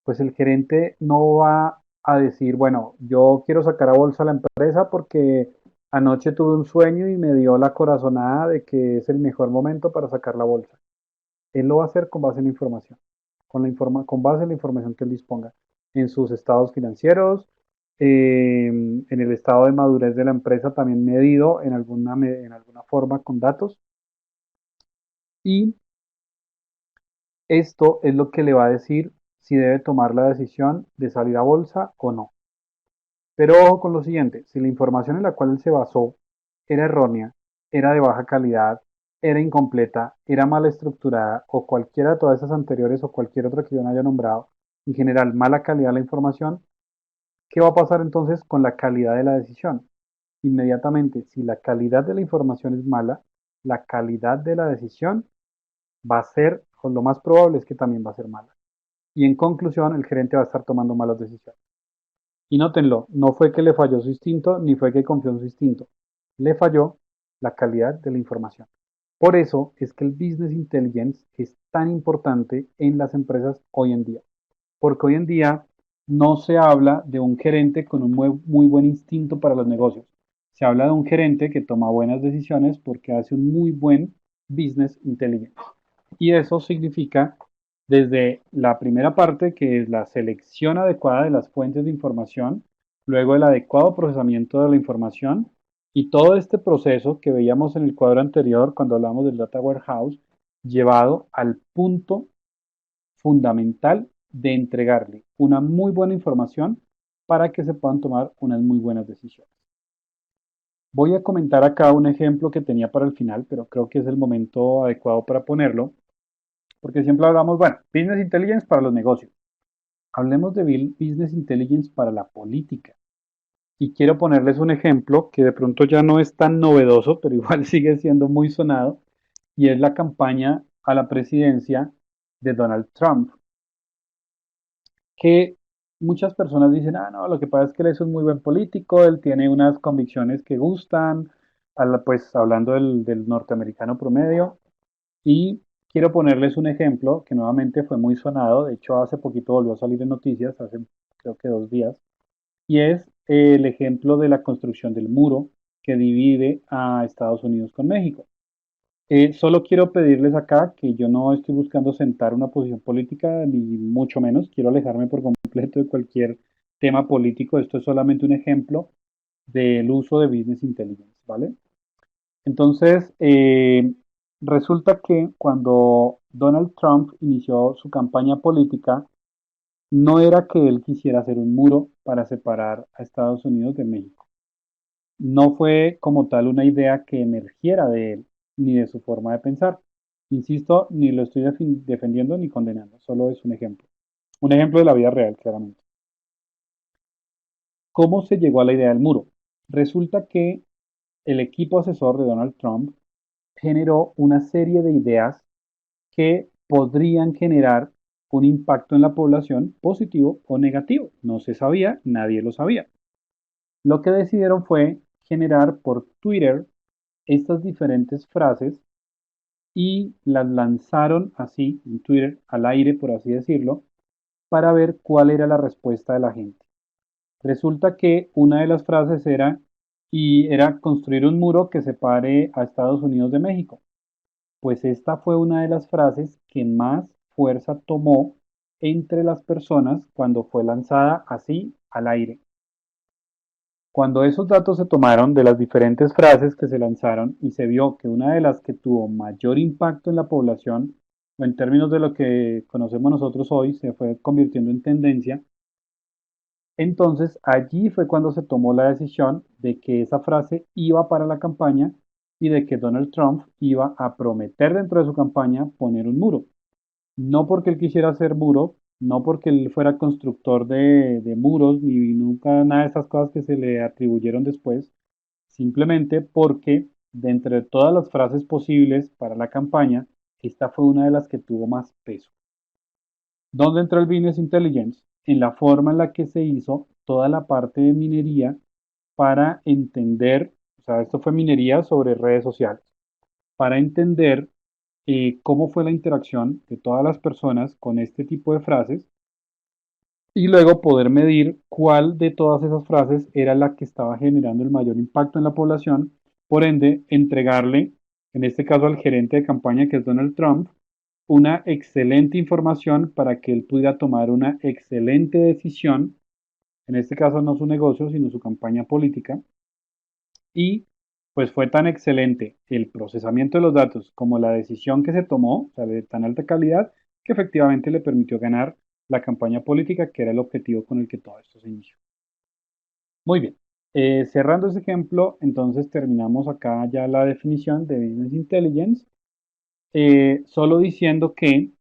pues el gerente no va a decir, bueno, yo quiero sacar a bolsa la empresa porque anoche tuve un sueño y me dio la corazonada de que es el mejor momento para sacar la bolsa. Él lo va a hacer con base en la información, con base en la información que él disponga, en sus estados financieros, en el estado de madurez de la empresa también medido en alguna forma con datos. Y esto es lo que le va a decir si debe tomar la decisión de salir a bolsa o no. Pero ojo con lo siguiente, si la información en la cual él se basó era errónea, era de baja calidad, era incompleta, era mal estructurada o cualquiera de todas esas anteriores o cualquier otra que yo no haya nombrado, en general mala calidad de la información, ¿qué va a pasar entonces con la calidad de la decisión? Inmediatamente, si la calidad de la información es mala, la calidad de la decisión va a ser, o lo más probable es que también va a ser mala. Y en conclusión, el gerente va a estar tomando malas decisiones. Y nótenlo, no fue que le falló su instinto, ni fue que confió en su instinto. Le falló la calidad de la información. Por eso es que el business intelligence es tan importante en las empresas hoy en día. Porque hoy en día no se habla de un gerente con un muy buen instinto para los negocios. Se habla de un gerente que toma buenas decisiones porque hace un muy buen business intelligence. Y eso significa desde la primera parte, que es la selección adecuada de las fuentes de información, luego el adecuado procesamiento de la información y todo este proceso que veíamos en el cuadro anterior cuando hablamos del Data Warehouse, llevado al punto fundamental de entregarle una muy buena información para que se puedan tomar unas muy buenas decisiones. Voy a comentar acá un ejemplo que tenía para el final, pero creo que es el momento adecuado para ponerlo, porque siempre hablamos, bueno, Business Intelligence para los negocios. Hablemos de Business Intelligence para la política. Y quiero ponerles un ejemplo que de pronto ya no es tan novedoso, pero igual sigue siendo muy sonado, y es la campaña a la presidencia de Donald Trump, que muchas personas dicen, ah, no, lo que pasa es que él es un muy buen político, él tiene unas convicciones que gustan, pues hablando del norteamericano promedio, y quiero ponerles un ejemplo que nuevamente fue muy sonado, de hecho hace poquito volvió a salir en noticias, hace creo que 2 días, y es el ejemplo de la construcción del muro que divide a Estados Unidos con México. Solo quiero pedirles acá que yo no estoy buscando sentar una posición política, ni mucho menos. Quiero alejarme por completo de cualquier tema político. Esto es solamente un ejemplo del uso de Business Intelligence, ¿vale? Entonces, resulta que cuando Donald Trump inició su campaña política, no era que él quisiera hacer un muro para separar a Estados Unidos de México. No fue como tal una idea que emergiera de él, ni de su forma de pensar. Insisto, ni lo estoy defendiendo ni condenando, solo es un ejemplo. Un ejemplo de la vida real, claramente. ¿Cómo se llegó a la idea del muro? Resulta que el equipo asesor de Donald Trump generó una serie de ideas que podrían generar un impacto en la población positivo o negativo. No se sabía, nadie lo sabía. Lo que decidieron fue generar por Twitter estas diferentes frases y las lanzaron así en Twitter, al aire, por así decirlo, para ver cuál era la respuesta de la gente. Resulta que una de las frases era construir un muro que separe a Estados Unidos de México. Pues esta fue una de las frases que más fuerza tomó entre las personas cuando fue lanzada así al aire. Cuando esos datos se tomaron de las diferentes frases que se lanzaron y se vio que una de las que tuvo mayor impacto en la población, o en términos de lo que conocemos nosotros hoy, se fue convirtiendo en tendencia, entonces allí fue cuando se tomó la decisión de que esa frase iba para la campaña y de que Donald Trump iba a prometer dentro de su campaña poner un muro. No porque él quisiera hacer muro, no porque él fuera constructor de muros, ni nunca nada de esas cosas que se le atribuyeron después, simplemente porque de entre todas las frases posibles para la campaña, esta fue una de las que tuvo más peso. ¿Dónde entró el Business Intelligence? En la forma en la que se hizo toda la parte de minería para entender, o sea, esto fue minería sobre redes sociales, para entender cómo fue la interacción de todas las personas con este tipo de frases y luego poder medir cuál de todas esas frases era la que estaba generando el mayor impacto en la población, por ende, entregarle, en este caso al gerente de campaña que es Donald Trump, una excelente información para que él pudiera tomar una excelente decisión, en este caso no su negocio, sino su campaña política, y pues fue tan excelente el procesamiento de los datos como la decisión que se tomó, o sea, de tan alta calidad, que efectivamente le permitió ganar la campaña política, que era el objetivo con el que todo esto se inició. Muy bien. Cerrando ese ejemplo, entonces terminamos acá ya la definición de Business Intelligence, solo diciendo que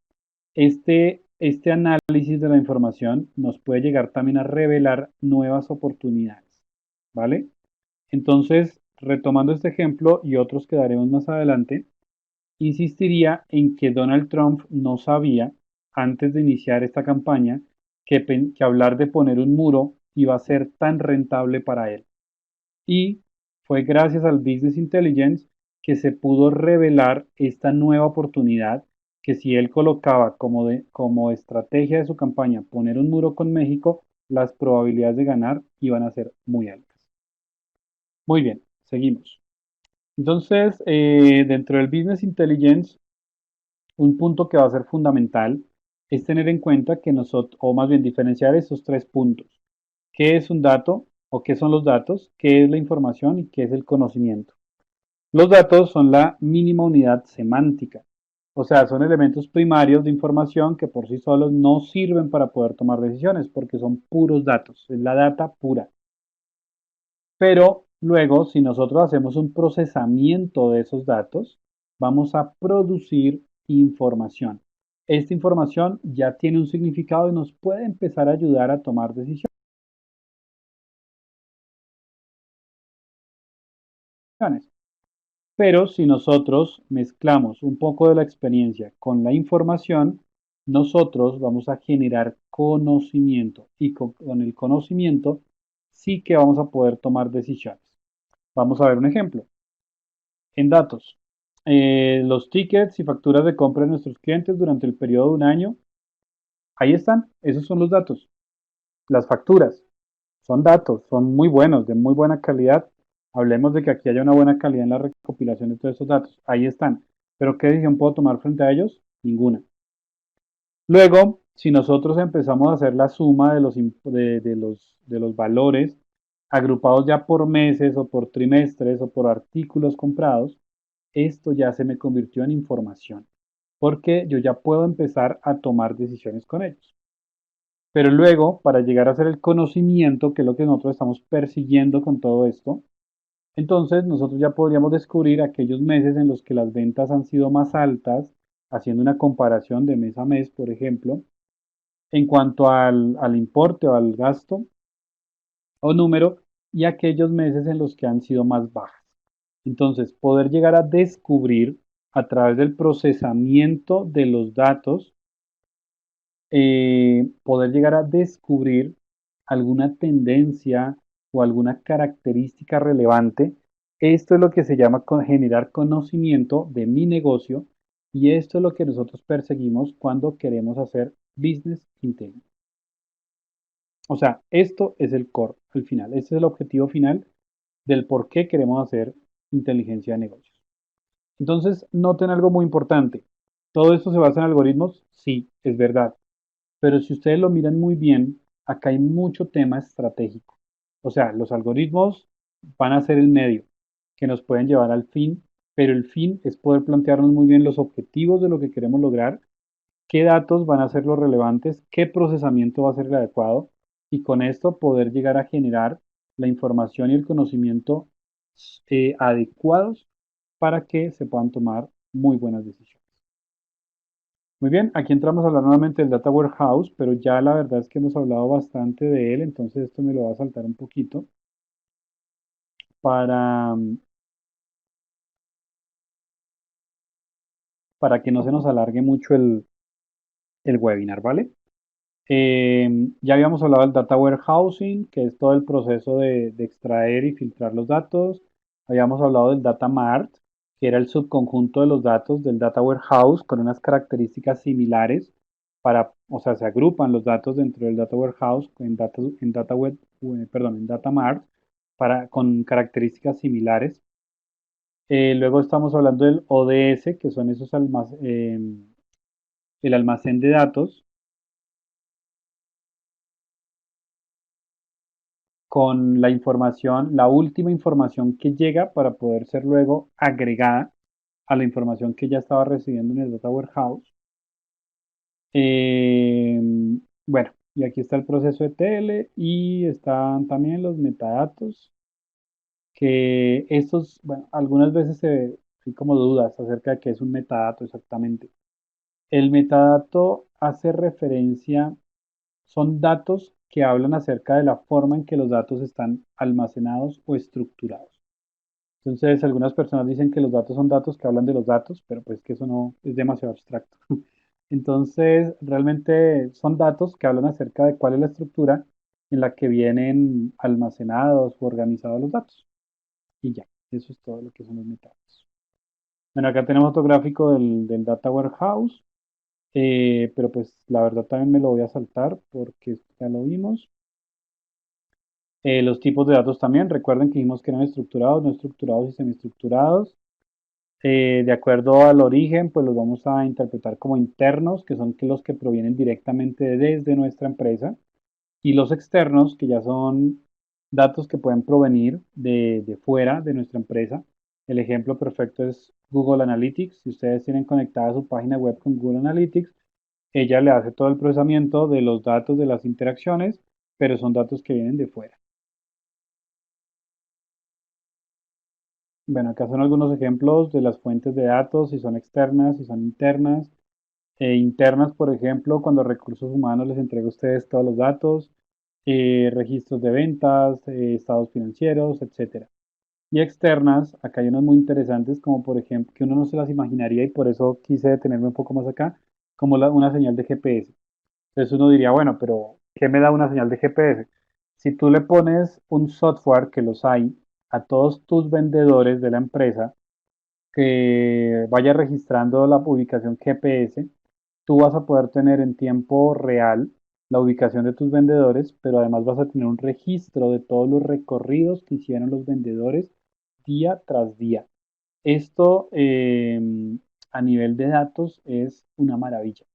este análisis de la información nos puede llegar también a revelar nuevas oportunidades, ¿vale? Entonces, retomando este ejemplo y otros que daremos más adelante, insistiría en que Donald Trump no sabía, antes de iniciar esta campaña, que hablar de poner un muro iba a ser tan rentable para él. Y fue gracias al Business Intelligence que se pudo revelar esta nueva oportunidad que si él colocaba como estrategia de su campaña poner un muro con México, las probabilidades de ganar iban a ser muy altas. Muy bien, seguimos. Entonces, dentro del Business Intelligence, un punto que va a ser fundamental es tener en cuenta que nosotros, o más bien diferenciar esos tres puntos. ¿Qué es un dato o qué son los datos? ¿Qué es la información y qué es el conocimiento? Los datos son la mínima unidad semántica, o sea, son elementos primarios de información que por sí solos no sirven para poder tomar decisiones porque son puros datos, es la data pura. Pero luego, si nosotros hacemos un procesamiento de esos datos, vamos a producir información. Esta información ya tiene un significado y nos puede empezar a ayudar a tomar decisiones. Pero si nosotros mezclamos un poco de la experiencia con la información, nosotros vamos a generar conocimiento y con el conocimiento sí que vamos a poder tomar decisiones. Vamos a ver un ejemplo. En datos, los tickets y facturas de compra de nuestros clientes durante el periodo de un año, ahí están, esos son los datos. Las facturas son datos, son muy buenos, de muy buena calidad. Hablemos de que aquí haya una buena calidad en la recopilación de todos esos datos. Ahí están. Pero ¿qué decisión puedo tomar frente a ellos? Ninguna. Luego, si nosotros empezamos a hacer la suma de los valores agrupados ya por meses o por trimestres o por artículos comprados, esto ya se me convirtió en información, porque yo ya puedo empezar a tomar decisiones con ellos. Pero luego, para llegar a hacer el conocimiento, que es lo que nosotros estamos persiguiendo con todo esto, entonces nosotros ya podríamos descubrir aquellos meses en los que las ventas han sido más altas, haciendo una comparación de mes a mes, por ejemplo, en cuanto al importe o al gasto o número, y aquellos meses en los que han sido más bajas. Entonces, poder llegar a descubrir a través del procesamiento de los datos, poder llegar a descubrir alguna tendencia o alguna característica relevante. Esto es lo que se llama generar conocimiento de mi negocio, y esto es lo que nosotros perseguimos cuando queremos hacer business intelligence. O sea, esto es el core al final. Este es el objetivo final del por qué queremos hacer inteligencia de negocios. Entonces, noten algo muy importante. ¿Todo esto se basa en algoritmos? Sí, es verdad. Pero si ustedes lo miran muy bien, acá hay mucho tema estratégico. O sea, los algoritmos van a ser el medio que nos pueden llevar al fin, pero el fin es poder plantearnos muy bien los objetivos de lo que queremos lograr, qué datos van a ser los relevantes, qué procesamiento va a ser el adecuado, y con esto poder llegar a generar la información y el conocimiento adecuados para que se puedan tomar muy buenas decisiones. Muy bien, aquí entramos a hablar nuevamente del Data Warehouse, pero ya la verdad es que hemos hablado bastante de él, entonces esto me lo va a saltar un poquito para, para que no se nos alargue mucho el webinar, ¿vale? Ya habíamos hablado del Data Warehousing, que es todo el proceso de extraer y filtrar los datos. Habíamos hablado del Data Mart, que era el subconjunto de los datos del Data Warehouse con unas características similares o sea, se agrupan los datos dentro del Data Warehouse en Data Mart con características similares. Luego estamos hablando del ODS, que son el almacén de datos con la información, la última información que llega para poder ser luego agregada a la información que ya estaba recibiendo en el Data Warehouse. Eh, bueno, y aquí está el proceso de TL y están también los metadatos, que estos, bueno, algunas veces hay como dudas acerca de qué es un metadato exactamente. El metadato hace referencia, son datos que hablan acerca de la forma en que los datos están almacenados o estructurados. Entonces, algunas personas dicen que los datos son datos que hablan de los datos, pero pues que eso no es demasiado abstracto. Entonces, realmente son datos que hablan acerca de cuál es la estructura en la que vienen almacenados o organizados los datos. Y ya, eso es todo lo que son los metadatos. Bueno, acá tenemos otro gráfico del Data Warehouse, pero pues la verdad también me lo voy a saltar porque ya lo vimos. Los tipos de datos también, recuerden que dijimos que eran estructurados, no estructurados y semiestructurados. De acuerdo al origen, pues los vamos a interpretar como internos, que son los que provienen directamente desde nuestra empresa, y los externos, que ya son datos que pueden provenir de fuera de nuestra empresa. El ejemplo perfecto es Google Analytics. Si ustedes tienen conectada su página web con Google Analytics, ella le hace todo el procesamiento de los datos de las interacciones, pero son datos que vienen de fuera. Bueno, acá son algunos ejemplos de las fuentes de datos, si son externas, si son internas. Internas, por ejemplo, cuando recursos humanos les entrega a ustedes todos los datos, registros de ventas, estados financieros, etcétera. Y externas, acá hay unas muy interesantes, como por ejemplo, que uno no se las imaginaría y por eso quise detenerme un poco más acá, como una señal de GPS. Entonces uno diría, bueno, pero ¿qué me da una señal de GPS? Si tú le pones un software, que los hay, a todos tus vendedores de la empresa, que vaya registrando la ubicación GPS, tú vas a poder tener en tiempo real la ubicación de tus vendedores, pero además vas a tener un registro de todos los recorridos que hicieron los vendedores día tras día. Esto a nivel de datos es una maravilla,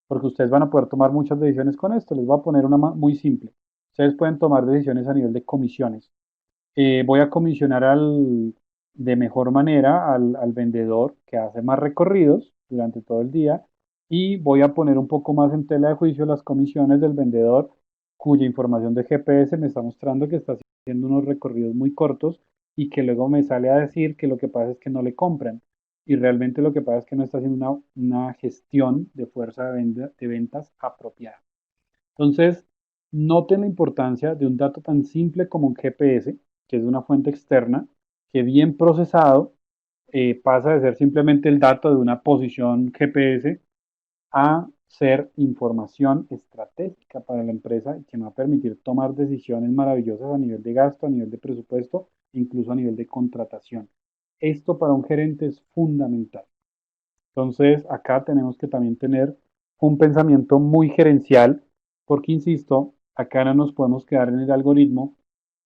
porque ustedes van a poder tomar muchas decisiones con esto. Les voy a poner una muy simple. Ustedes pueden tomar decisiones a nivel de comisiones. Voy a comisionar de mejor manera al vendedor que hace más recorridos durante todo el día y voy a poner un poco más en tela de juicio las comisiones del vendedor cuya información de GPS me está mostrando que está haciendo unos recorridos muy cortos y que luego me sale a decir que lo que pasa es que no le compran y realmente lo que pasa es que no está haciendo una gestión de fuerza de ventas apropiada. Entonces, noten la importancia de un dato tan simple como un GPS, que es una fuente externa, que bien procesado pasa de ser simplemente el dato de una posición GPS a ser información estratégica para la empresa y que me va a permitir tomar decisiones maravillosas a nivel de gasto, a nivel de presupuesto, incluso a nivel de contratación. Esto para un gerente es fundamental. Entonces, acá tenemos que también tener un pensamiento muy gerencial, porque, insisto, acá no nos podemos quedar en el algoritmo,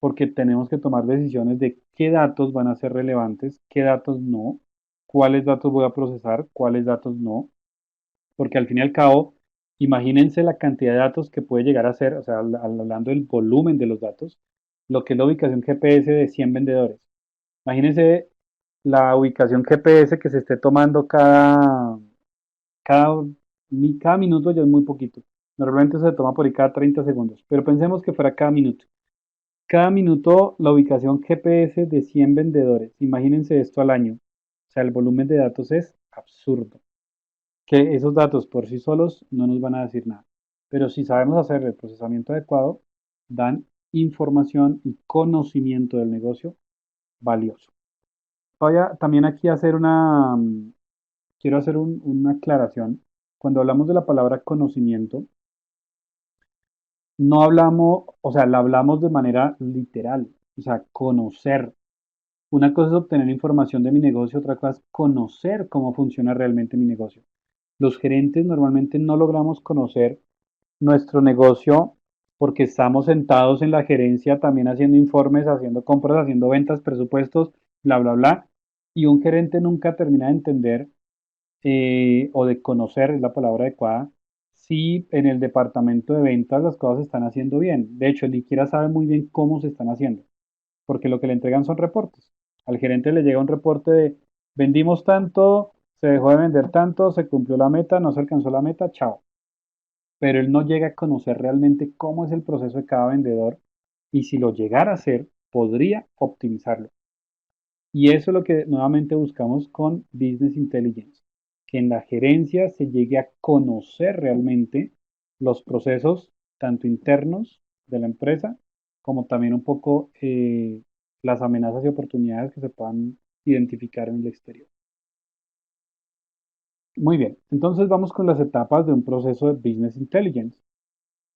porque tenemos que tomar decisiones de qué datos van a ser relevantes, qué datos no, cuáles datos voy a procesar, cuáles datos no, porque al fin y al cabo, imagínense la cantidad de datos que puede llegar a ser, o sea, hablando del volumen de los datos, lo que es la ubicación GPS de 100 vendedores. Imagínense la ubicación GPS que se esté tomando cada, cada minuto, ya es muy poquito. Normalmente se toma por ahí cada 30 segundos, pero pensemos que fuera cada minuto. Cada minuto la ubicación GPS de 100 vendedores. Imagínense esto al año. O sea, el volumen de datos es absurdo. Que esos datos por sí solos no nos van a decir nada. Pero si sabemos hacer el procesamiento adecuado, dan información y conocimiento del negocio valioso. Voy a también aquí hacer quiero hacer una aclaración. Cuando hablamos de la palabra conocimiento, no hablamos, o sea, la hablamos de manera literal, o sea, conocer. Una cosa es obtener información de mi negocio, otra cosa es conocer cómo funciona realmente mi negocio. Los gerentes normalmente no logramos conocer nuestro negocio porque estamos sentados en la gerencia también haciendo informes, haciendo compras, haciendo ventas, presupuestos, bla, bla, bla. Y un gerente nunca termina de entender o de conocer, es la palabra adecuada, si en el departamento de ventas las cosas se están haciendo bien. De hecho, ni siquiera sabe muy bien cómo se están haciendo, porque lo que le entregan son reportes. Al gerente le llega un reporte de vendimos tanto, se dejó de vender tanto, se cumplió la meta, no se alcanzó la meta, chao. Pero él no llega a conocer realmente cómo es el proceso de cada vendedor y si lo llegara a hacer, podría optimizarlo. Y eso es lo que nuevamente buscamos con Business Intelligence, que en la gerencia se llegue a conocer realmente los procesos, tanto internos de la empresa, como también un poco las amenazas y oportunidades que se puedan identificar en el exterior. Muy bien, entonces vamos con las etapas de un proceso de Business Intelligence.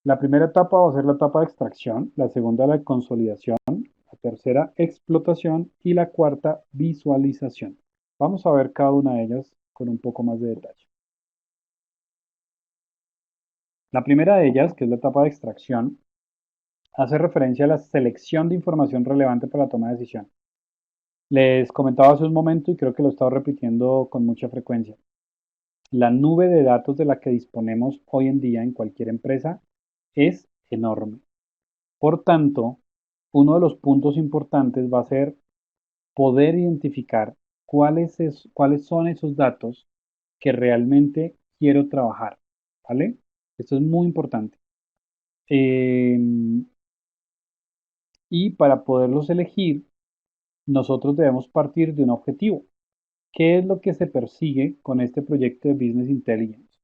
La primera etapa va a ser la etapa de extracción, la segunda la de consolidación, la tercera explotación y la cuarta visualización. Vamos a ver cada una de ellas con un poco más de detalle. La primera de ellas, que es la etapa de extracción, hace referencia a la selección de información relevante para la toma de decisión. Les comentaba hace un momento y creo que lo he estado repitiendo con mucha frecuencia. La nube de datos de la que disponemos hoy en día en cualquier empresa es enorme. Por tanto, uno de los puntos importantes va a ser poder identificar cuáles son esos datos que realmente quiero trabajar, ¿vale? Esto es muy importante. Y para poderlos elegir, nosotros debemos partir de un objetivo. ¿Qué es lo que se persigue con este proyecto de Business Intelligence?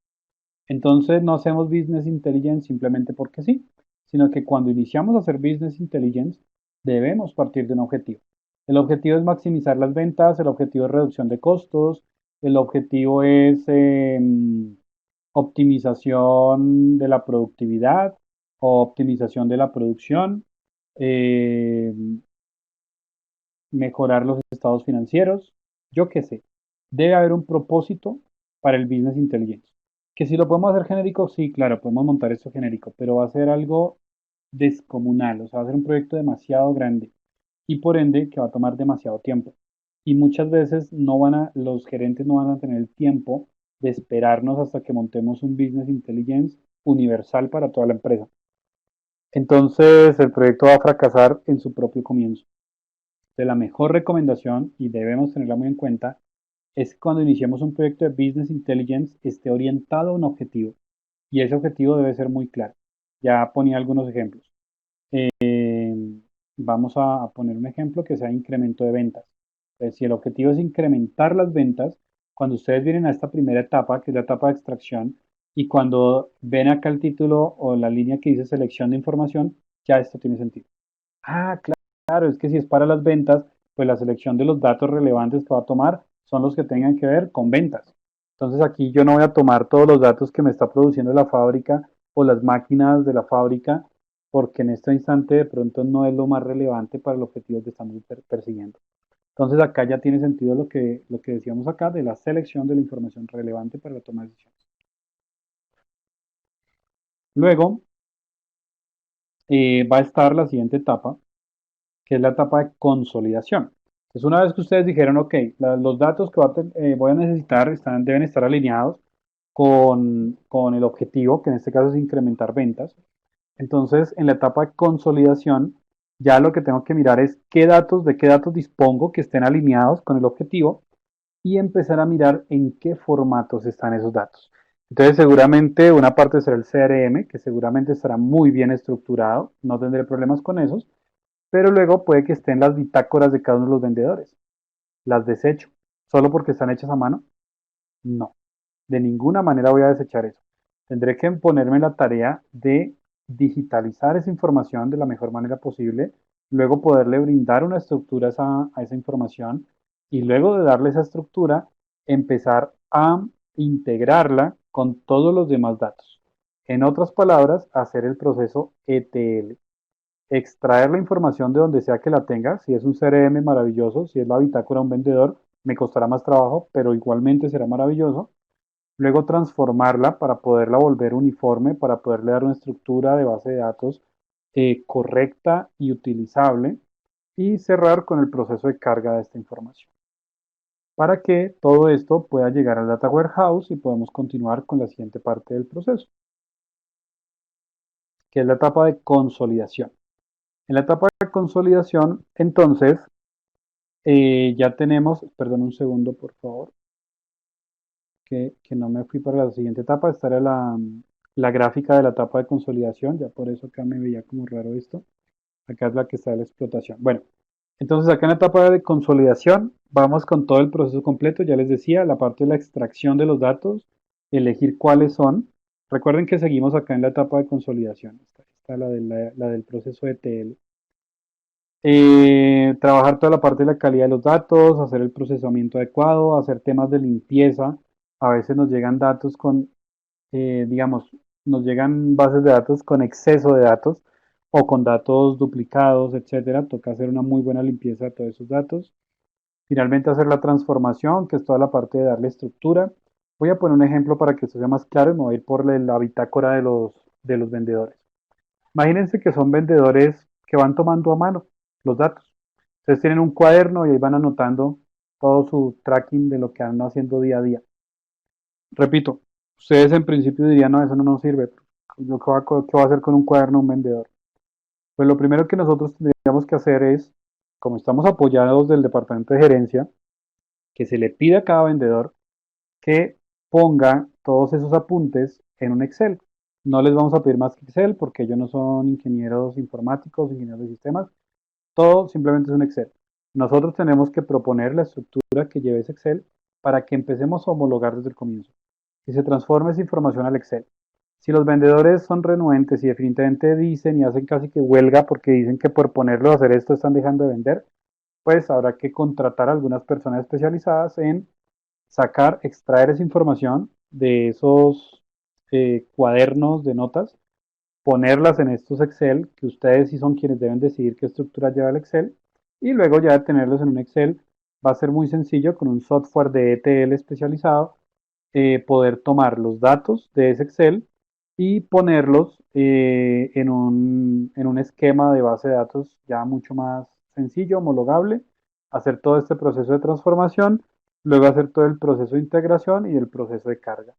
Entonces no hacemos Business Intelligence simplemente porque sí, sino que cuando iniciamos a hacer Business Intelligence debemos partir de un objetivo. El objetivo es maximizar las ventas, el objetivo es reducción de costos, el objetivo es optimización de la productividad o optimización de la producción, eh, mejorar los estados financieros, yo qué sé. Debe haber un propósito para el Business Intelligence. Que si lo podemos hacer genérico, sí, claro, podemos montar esto genérico, pero va a ser algo descomunal, o sea, va a ser un proyecto demasiado grande y por ende que va a tomar demasiado tiempo. y muchas veces los gerentes no van a tener el tiempo de esperarnos hasta que montemos un business intelligence universal para toda la empresa. Entonces el proyecto va a fracasar en su propio comienzo. De la mejor recomendación, y debemos tenerla muy en cuenta, es que cuando iniciemos un proyecto de business intelligence esté orientado a un objetivo y ese objetivo debe ser muy claro. Ya ponía algunos ejemplos. Eh, Vamos a poner un ejemplo que sea incremento de ventas. Entonces, si el objetivo es incrementar las ventas, cuando ustedes vienen a esta primera etapa, que es la etapa de extracción, y cuando ven acá el título o la línea que dice selección de información, ya esto tiene sentido. Ah, claro, es que si es para las ventas, pues la selección de los datos relevantes que va a tomar son los que tengan que ver con ventas. Entonces aquí yo no voy a tomar todos los datos que me está produciendo la fábrica o las máquinas de la fábrica, porque en este instante de pronto no es lo más relevante para el objetivo que estamos persiguiendo. Entonces acá ya tiene sentido lo que decíamos acá de la selección de la información relevante para la toma de decisiones. Luego va a estar la siguiente etapa, que es la etapa de consolidación. Entonces, una vez que ustedes dijeron, ok, los datos que voy a necesitar deben estar alineados con el objetivo, que en este caso es incrementar ventas. Entonces, en la etapa de consolidación, ya lo que tengo que mirar es de qué datos dispongo que estén alineados con el objetivo y empezar a mirar en qué formatos están esos datos. Entonces, seguramente una parte será el CRM, que seguramente estará muy bien estructurado, no tendré problemas con esos, pero luego puede que estén las bitácoras de cada uno de los vendedores. Las desecho. ¿Solo porque están hechas a mano? No. De ninguna manera voy a desechar eso. Tendré que ponerme la tarea de digitalizar esa información de la mejor manera posible, luego poderle brindar una estructura a esa información y luego de darle esa estructura, empezar a integrarla con todos los demás datos. En otras palabras, hacer el proceso ETL, extraer la información de donde sea que la tenga. Si es un CRM, maravilloso. Si es la bitácora de un vendedor, me costará más trabajo, pero igualmente será maravilloso. Luego transformarla para poderla volver uniforme, para poderle dar una estructura de base de datos correcta y utilizable. Y cerrar con el proceso de carga de esta información. Para que todo esto pueda llegar al Data Warehouse y podemos continuar con la siguiente parte del proceso, que es la etapa de consolidación. En la etapa de consolidación, entonces, ya tenemos, perdón un segundo, por favor, que no me fui para la siguiente etapa. Esta era la gráfica de la etapa de consolidación, ya por eso acá me veía como raro esto. Acá es la que está de la explotación. Bueno, entonces acá en la etapa de consolidación vamos con todo el proceso completo. Ya les decía, la parte de la extracción de los datos, elegir cuáles son. Recuerden que seguimos acá en la etapa de consolidación. Esta está la del proceso de TL. Trabajar toda la parte de la calidad de los datos, hacer el procesamiento adecuado, hacer temas de limpieza. A veces nos llegan datos digamos, nos llegan bases de datos con exceso de datos o con datos duplicados, etcétera. Toca hacer una muy buena limpieza de todos esos datos. Finalmente hacer la transformación, que es toda la parte de darle estructura. Voy a poner un ejemplo para que esto sea más claro y me voy a ir por la bitácora de los vendedores. Imagínense que son vendedores que van tomando a mano los datos. Ustedes tienen un cuaderno y ahí van anotando todo su tracking de lo que andan haciendo día a día. Repito, ustedes en principio dirían, no, eso no nos sirve. ¿Qué va a hacer con un cuaderno un vendedor? Pues lo primero que nosotros tendríamos que hacer es, como estamos apoyados del departamento de gerencia, que se le pida a cada vendedor que ponga todos esos apuntes en un Excel. No les vamos a pedir más que Excel porque ellos no son ingenieros informáticos, ingenieros de sistemas. Todo simplemente es un Excel. Nosotros tenemos que proponer la estructura que lleve ese Excel para que empecemos a homologar desde el comienzo y se transforme esa información al Excel. Si los vendedores son renuentes y definitivamente dicen y hacen casi que huelga porque dicen que por ponerlo a hacer esto están dejando de vender, pues habrá que contratar a algunas personas especializadas en sacar, extraer esa información de esos cuadernos de notas, ponerlas en estos Excel, que ustedes sí son quienes deben decidir qué estructura lleva el Excel, y luego ya de tenerlos en un Excel va a ser muy sencillo con un software de ETL especializado poder tomar los datos de ese Excel y ponerlos en un esquema de base de datos ya mucho más sencillo, homologable, hacer todo este proceso de transformación, luego hacer todo el proceso de integración y el proceso de carga.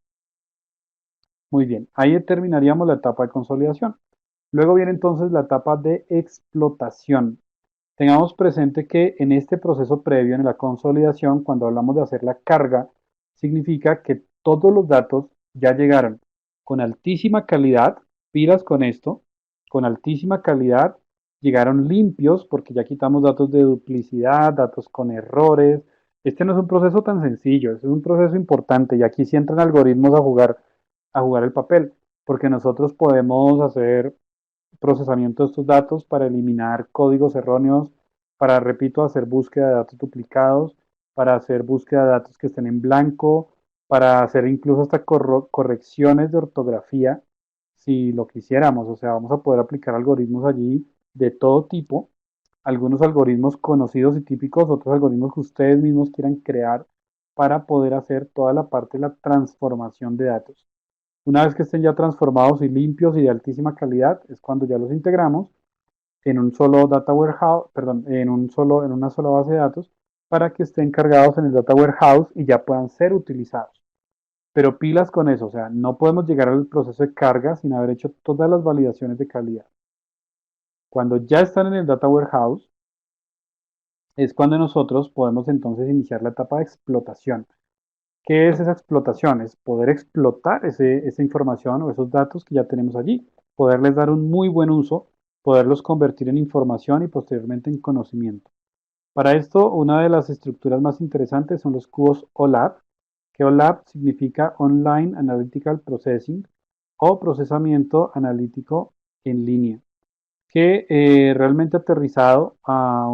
Muy bien, ahí terminaríamos la etapa de consolidación. Luego viene entonces la etapa de explotación. Tengamos presente que en este proceso previo, en la consolidación, cuando hablamos de hacer la carga, significa que todos los datos ya llegaron con altísima calidad, pilas con esto, con altísima calidad, llegaron limpios porque ya quitamos datos de duplicidad, datos con errores. Este no es un proceso tan sencillo, es un proceso importante y aquí sí entran algoritmos a jugar el papel, porque nosotros podemos hacer procesamiento de estos datos para eliminar códigos erróneos, para, repito, hacer búsqueda de datos duplicados, para hacer búsqueda de datos que estén en blanco, para hacer incluso hasta correcciones de ortografía, si lo quisiéramos. O sea, vamos a poder aplicar algoritmos allí de todo tipo, algunos algoritmos conocidos y típicos, otros algoritmos que ustedes mismos quieran crear para poder hacer toda la parte de la transformación de datos. Una vez que estén ya transformados y limpios y de altísima calidad, es cuando ya los integramos en un solo data warehouse, perdón, en una sola base de datos para que estén cargados en el data warehouse y ya puedan ser utilizados. Pero pilas con eso, o sea, no podemos llegar al proceso de carga sin haber hecho todas las validaciones de calidad. Cuando ya están en el data warehouse, es cuando nosotros podemos entonces iniciar la etapa de explotación. ¿Qué es esa explotación? Es poder explotar esa información o esos datos que ya tenemos allí, poderles dar un muy buen uso, poderlos convertir en información y posteriormente en conocimiento. Para esto, una de las estructuras más interesantes son los cubos OLAP, que OLAP significa Online Analytical Processing o procesamiento analítico en línea, que realmente aterrizado a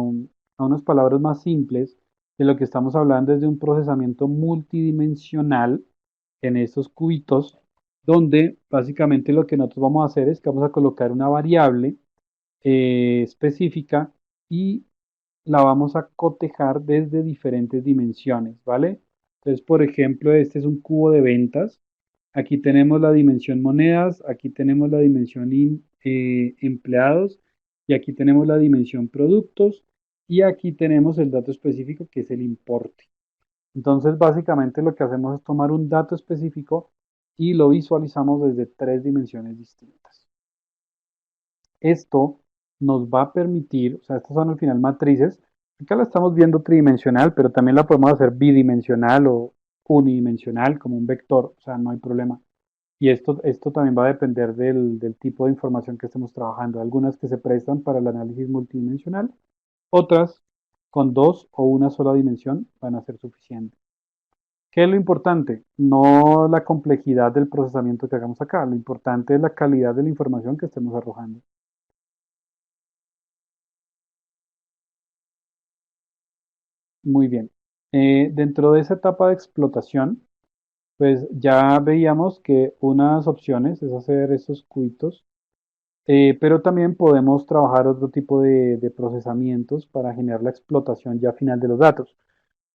unas palabras más simples, de lo que estamos hablando es de un procesamiento multidimensional en estos cubitos, donde básicamente lo que nosotros vamos a hacer es que vamos a colocar una variable específica y la vamos a cotejar desde diferentes dimensiones, ¿vale? Entonces, por ejemplo, este es un cubo de ventas. Aquí tenemos la dimensión monedas, aquí tenemos la dimensión empleados y aquí tenemos la dimensión productos y aquí tenemos el dato específico que es el importe. Entonces, básicamente lo que hacemos es tomar un dato específico y lo visualizamos desde tres dimensiones distintas. Esto nos va a permitir, o sea, estas son al final matrices. Acá la estamos viendo tridimensional, pero también la podemos hacer bidimensional o unidimensional como un vector, o sea, no hay problema. Y esto también va a depender del tipo de información que estemos trabajando. Algunas que se prestan para el análisis multidimensional, otras con dos o una sola dimensión van a ser suficientes. ¿Qué es lo importante? No la complejidad del procesamiento que hagamos acá, lo importante es la calidad de la información que estemos arrojando. Muy bien. Dentro de esa etapa de explotación, pues ya veíamos que unas opciones es hacer esos cubitos, pero también podemos trabajar otro tipo de procesamientos para generar la explotación ya final de los datos.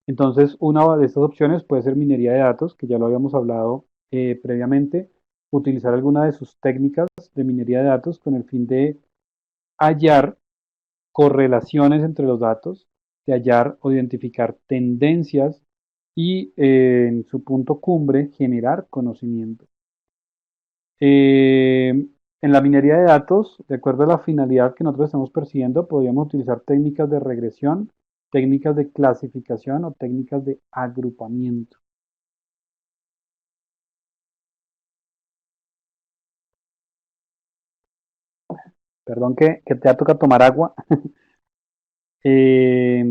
Entonces, una de estas opciones puede ser minería de datos, que ya lo habíamos hablado previamente, utilizar alguna de sus técnicas de minería de datos con el fin de hallar correlaciones entre los datos, de hallar o identificar tendencias y en su punto cumbre generar conocimiento. Eh, en la minería de datos, de acuerdo a la finalidad que nosotros estamos persiguiendo, podríamos utilizar técnicas de regresión, técnicas de clasificación o técnicas de agrupamiento. Perdón que te toca tomar agua. Eh,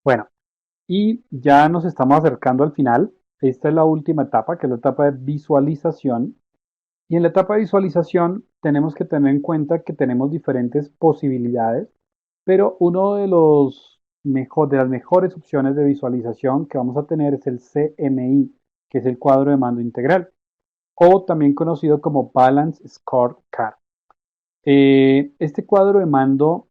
bueno, y ya nos estamos acercando al final. Esta es la última etapa, que es la etapa de visualización. Y en la etapa de visualización tenemos que tener en cuenta que tenemos diferentes posibilidades, pero uno de las mejores opciones de visualización que vamos a tener es el CMI, que es el cuadro de mando integral, o también conocido como Balance Scorecard. Este cuadro de mando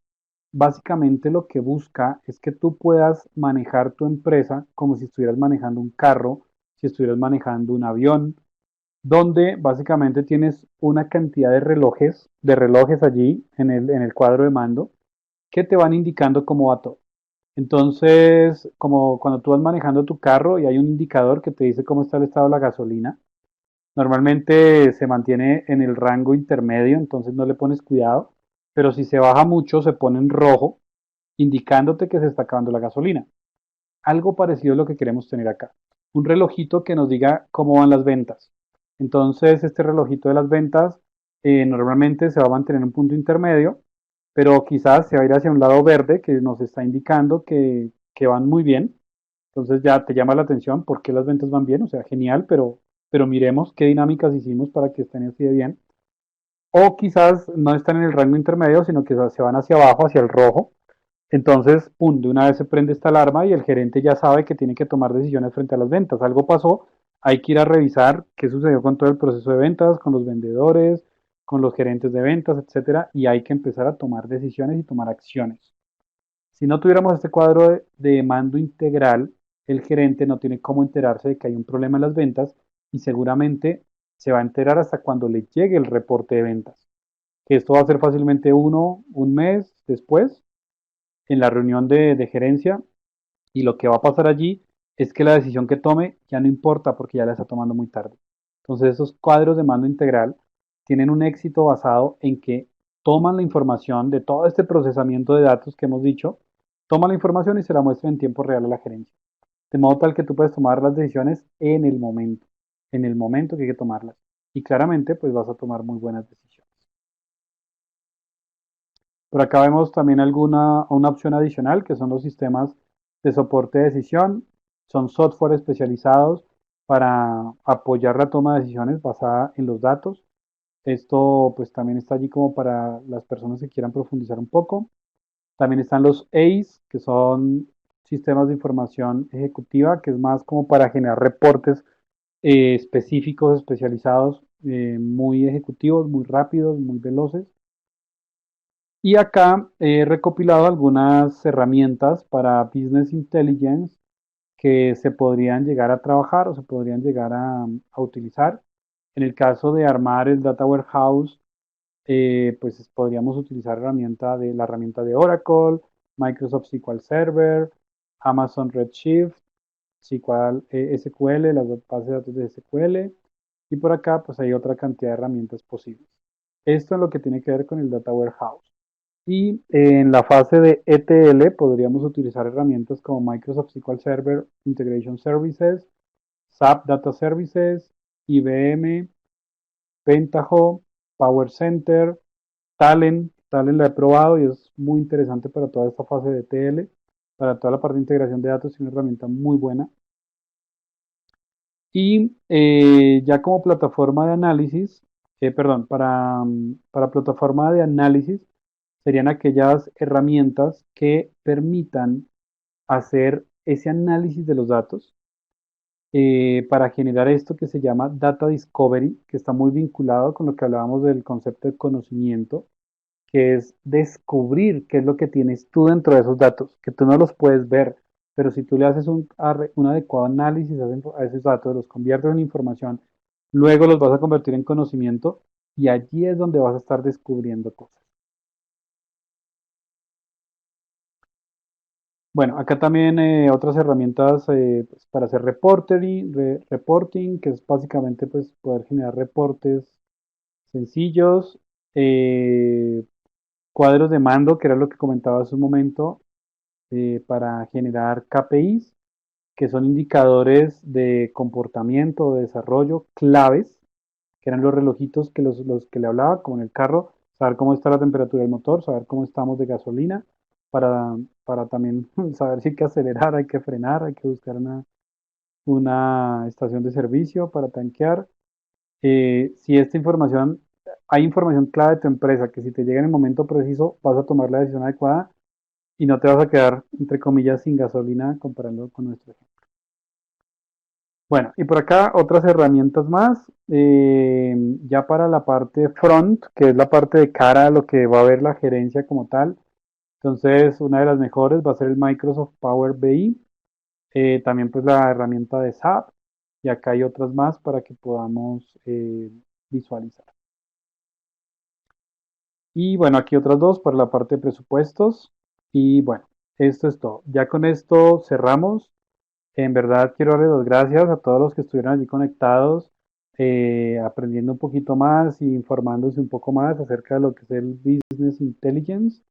básicamente lo que busca es que tú puedas manejar tu empresa como si estuvieras manejando un carro, si estuvieras manejando un avión, donde básicamente tienes una cantidad de relojes allí en el cuadro de mando que te van indicando cómo va todo. Entonces, como cuando tú vas manejando tu carro y hay un indicador que te dice cómo está el estado de la gasolina, normalmente se mantiene en el rango intermedio, entonces no le pones cuidado, pero si se baja mucho se pone en rojo, indicándote que se está acabando la gasolina. Algo parecido a lo que queremos tener acá. Un relojito que nos diga cómo van las ventas. Entonces, este relojito de las ventas normalmente se va a mantener en un punto intermedio, pero quizás se va a ir hacia un lado verde que nos está indicando que van muy bien. Entonces ya te llama la atención por qué las ventas van bien, o sea, genial, pero miremos qué dinámicas hicimos para que estén así de bien. O quizás no están en el rango intermedio, sino que se van hacia abajo, hacia el rojo. Entonces, pum, de una vez se prende esta alarma y el gerente ya sabe que tiene que tomar decisiones frente a las ventas. Algo pasó, hay que ir a revisar qué sucedió con todo el proceso de ventas, con los vendedores, con los gerentes de ventas, etcétera, y hay que empezar a tomar decisiones y tomar acciones. Si no tuviéramos este cuadro de mando integral, el gerente no tiene cómo enterarse de que hay un problema en las ventas y seguramente se va a enterar hasta cuando le llegue el reporte de ventas. Que esto va a ser fácilmente un mes después, en la reunión de gerencia, y lo que va a pasar allí es que la decisión que tome ya no importa porque ya la está tomando muy tarde. Entonces esos cuadros de mando integral tienen un éxito basado en que toman la información de todo este procesamiento de datos que hemos dicho, toman la información y se la muestran en tiempo real a la gerencia. De modo tal que tú puedes tomar las decisiones en el momento que hay que tomarlas. Y claramente pues vas a tomar muy buenas decisiones. Por acá vemos también una opción adicional que son los sistemas de soporte de decisión. Son software especializados para apoyar la toma de decisiones basada en los datos. Esto pues también está allí como para las personas que quieran profundizar un poco. También están los ACE, que son sistemas de información ejecutiva, que es más como para generar reportes específicos, especializados, muy ejecutivos, muy rápidos, muy veloces. Y acá he recopilado algunas herramientas para Business Intelligence que se podrían llegar a trabajar o se podrían llegar a utilizar. En el caso de armar el Data Warehouse, pues podríamos utilizar la herramienta de Oracle, Microsoft SQL Server, Amazon Redshift, SQL, las bases de datos de SQL. Y por acá, pues hay otra cantidad de herramientas posibles. Esto es lo que tiene que ver con el Data Warehouse. Y en la fase de ETL podríamos utilizar herramientas como Microsoft SQL Server Integration Services, SAP Data Services, IBM, Pentaho, Power Center, Talent. Talent la he probado y es muy interesante para toda esta fase de ETL, para toda la parte de integración de datos, es una herramienta muy buena. Y ya como plataforma de análisis, perdón, para plataforma de análisis serían aquellas herramientas que permitan hacer ese análisis de los datos para generar esto que se llama Data Discovery, que está muy vinculado con lo que hablábamos del concepto de conocimiento, que es descubrir qué es lo que tienes tú dentro de esos datos, que tú no los puedes ver, pero si tú le haces un adecuado análisis a esos datos, los conviertes en información, luego los vas a convertir en conocimiento y allí es donde vas a estar descubriendo cosas. Bueno, acá también otras herramientas pues, para hacer reporting, que es básicamente pues, poder generar reportes sencillos, eh, cuadros de mando, que era lo que comentaba hace un momento, para generar KPIs, que son indicadores de comportamiento, de desarrollo, claves, que eran los relojitos que los que le hablaba, como en el carro, saber cómo está la temperatura del motor, saber cómo estamos de gasolina, para, para también saber si hay que acelerar, hay que frenar, hay que buscar una estación de servicio para tanquear. Si esta información, hay información clave de tu empresa, que si te llega en el momento preciso, vas a tomar la decisión adecuada y no te vas a quedar, entre comillas, sin gasolina comparando con nuestro ejemplo. Bueno, y por acá otras herramientas más, ya para la parte front, que es la parte de cara a lo que va a ver la gerencia como tal. Entonces, una de las mejores va a ser el Microsoft Power BI, también pues la herramienta de SAP, y acá hay otras más para que podamos visualizar. Y bueno, aquí otras dos para la parte de presupuestos. Y bueno, esto es todo. Ya con esto cerramos. En verdad quiero darles las gracias a todos los que estuvieron allí conectados, aprendiendo un poquito más y informándose un poco más acerca de lo que es el Business Intelligence.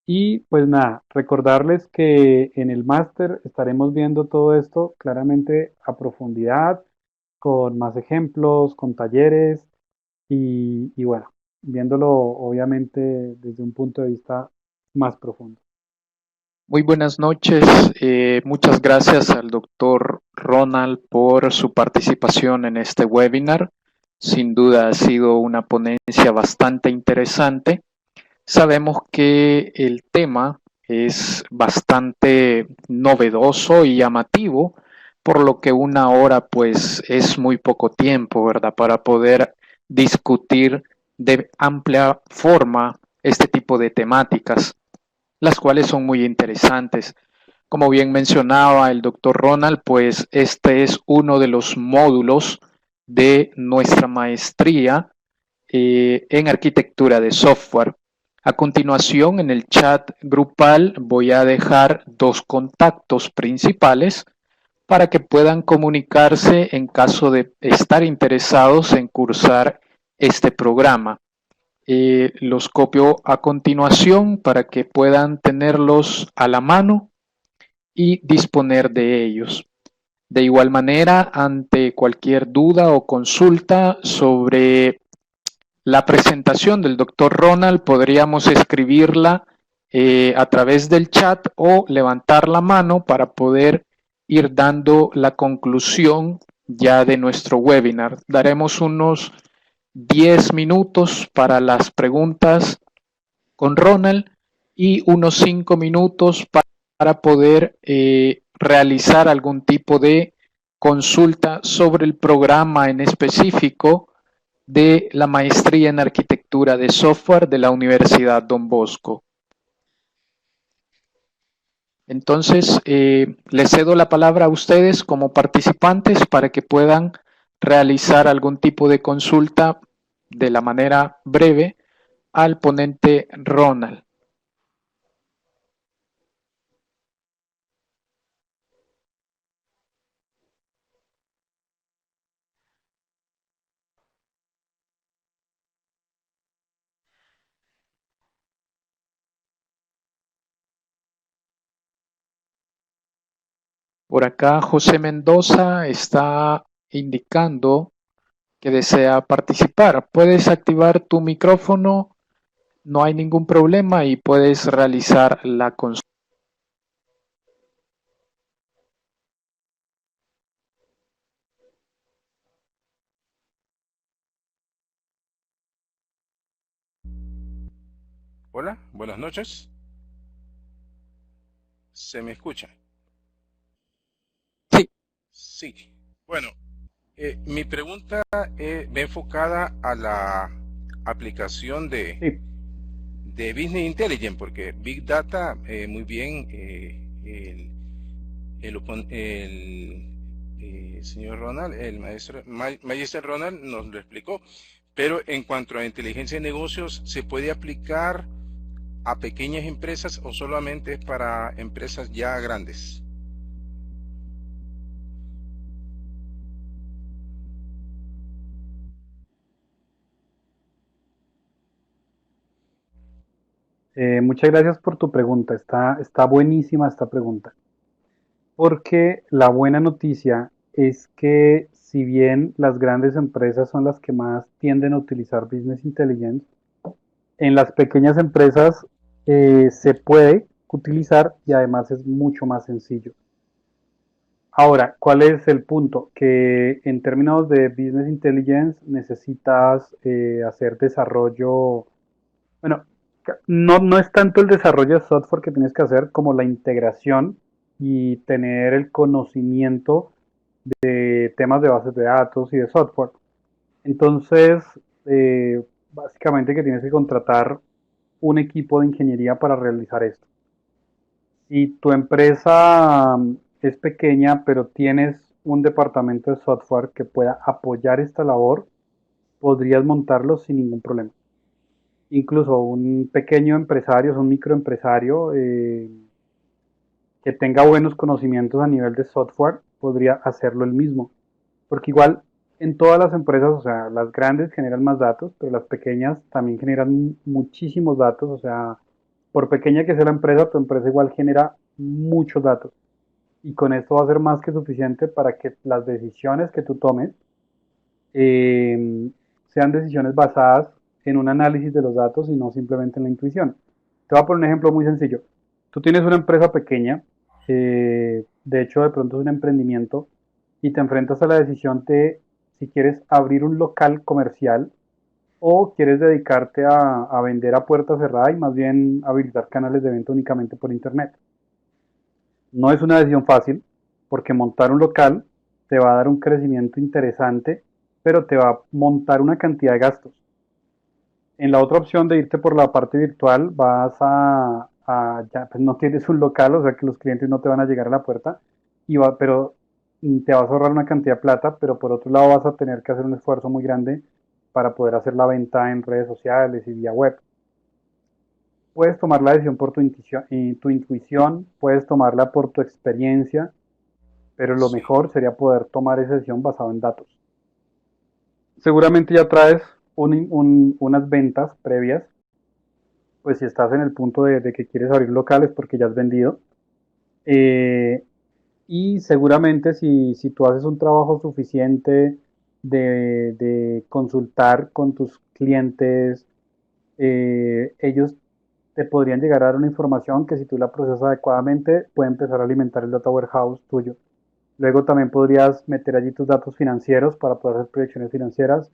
Y pues nada, recordarles que en el máster estaremos viendo todo esto claramente a profundidad, con más ejemplos, con talleres y bueno, viéndolo obviamente desde un punto de vista más profundo. Muy buenas noches. Muchas gracias al doctor Ronald por su participación en este webinar. Sin duda ha sido una ponencia bastante interesante. Sabemos que el tema es bastante novedoso y llamativo, por lo que una hora pues es muy poco tiempo, ¿verdad? Para poder discutir de amplia forma este tipo de temáticas, las cuales son muy interesantes. Como bien mencionaba el doctor Ronald, pues este es uno de los módulos de nuestra maestría en arquitectura de software. A continuación, en el chat grupal voy a dejar dos contactos principales para que puedan comunicarse en caso de estar interesados en cursar este programa. Los copio a continuación para que puedan tenerlos a la mano y disponer de ellos. De igual manera, ante cualquier duda o consulta sobre la presentación del doctor Ronald, podríamos escribirla a través del chat o levantar la mano para poder ir dando la conclusión ya de nuestro webinar. Daremos unos 10 minutos para las preguntas con Ronald y unos 5 minutos para poder realizar algún tipo de consulta sobre el programa en específico de la maestría en arquitectura de software de la Universidad Don Bosco. Entonces, les cedo la palabra a ustedes como participantes para que puedan realizar algún tipo de consulta de la manera breve al ponente Ronald. Por acá José Mendoza está indicando que desea participar. Puedes activar tu micrófono, no hay ningún problema y puedes realizar la consulta. Hola, buenas noches. ¿Se me escucha? Sí. Sí. Bueno, mi pregunta va enfocada a la aplicación Sí. de Business Intelligence, porque Big Data, muy bien, el señor Ronald, el maestro Ronald nos lo explicó, pero en cuanto a inteligencia de negocios, ¿se puede aplicar a pequeñas empresas o solamente es para empresas ya grandes? Muchas gracias por tu pregunta. Está buenísima esta pregunta. Porque la buena noticia es que si bien las grandes empresas son las que más tienden a utilizar Business Intelligence, en las pequeñas empresas se puede utilizar y además es mucho más sencillo. Ahora, ¿cuál es el punto? Que en términos de Business Intelligence necesitas hacer desarrollo, bueno, no es tanto el desarrollo de software que tienes que hacer como la integración y tener el conocimiento de temas de bases de datos y de software. Entonces, básicamente que tienes que contratar un equipo de ingeniería para realizar esto. Si tu empresa es pequeña, pero tienes un departamento de software que pueda apoyar esta labor, podrías montarlo sin ningún problema. Incluso un pequeño empresario, un microempresario que tenga buenos conocimientos a nivel de software, podría hacerlo él mismo. Porque igual en todas las empresas, o sea, las grandes generan más datos, pero las pequeñas también generan muchísimos datos. O sea, por pequeña que sea la empresa, tu empresa igual genera muchos datos. Y con esto va a ser más que suficiente para que las decisiones que tú tomes sean decisiones basadas en un análisis de los datos y no simplemente en la intuición. Te voy a poner un ejemplo muy sencillo. Tú tienes una empresa pequeña, de hecho de pronto es un emprendimiento, y te enfrentas a la decisión de si quieres abrir un local comercial o quieres dedicarte a vender a puerta cerrada y más bien habilitar canales de venta únicamente por internet. No es una decisión fácil porque montar un local te va a dar un crecimiento interesante, pero te va a montar una cantidad de gastos. En la otra opción de irte por la parte virtual, ya pues no tienes un local, o sea que los clientes no te van a llegar a la puerta, pero te vas a ahorrar una cantidad de plata, pero por otro lado vas a tener que hacer un esfuerzo muy grande para poder hacer la venta en redes sociales y vía web. Puedes tomar la decisión por tu intuición, puedes tomarla por tu experiencia, pero lo Sí, mejor sería poder tomar esa decisión basado en datos. Seguramente ya traes unas ventas previas, pues si estás en el punto de que quieres abrir locales porque ya has vendido. Eh, y seguramente si tú haces un trabajo suficiente de consultar con tus clientes, ellos te podrían llegar a dar una información que si tú la procesas adecuadamente puede empezar a alimentar el data warehouse tuyo. Luego también podrías meter allí tus datos financieros para poder hacer proyecciones financieras.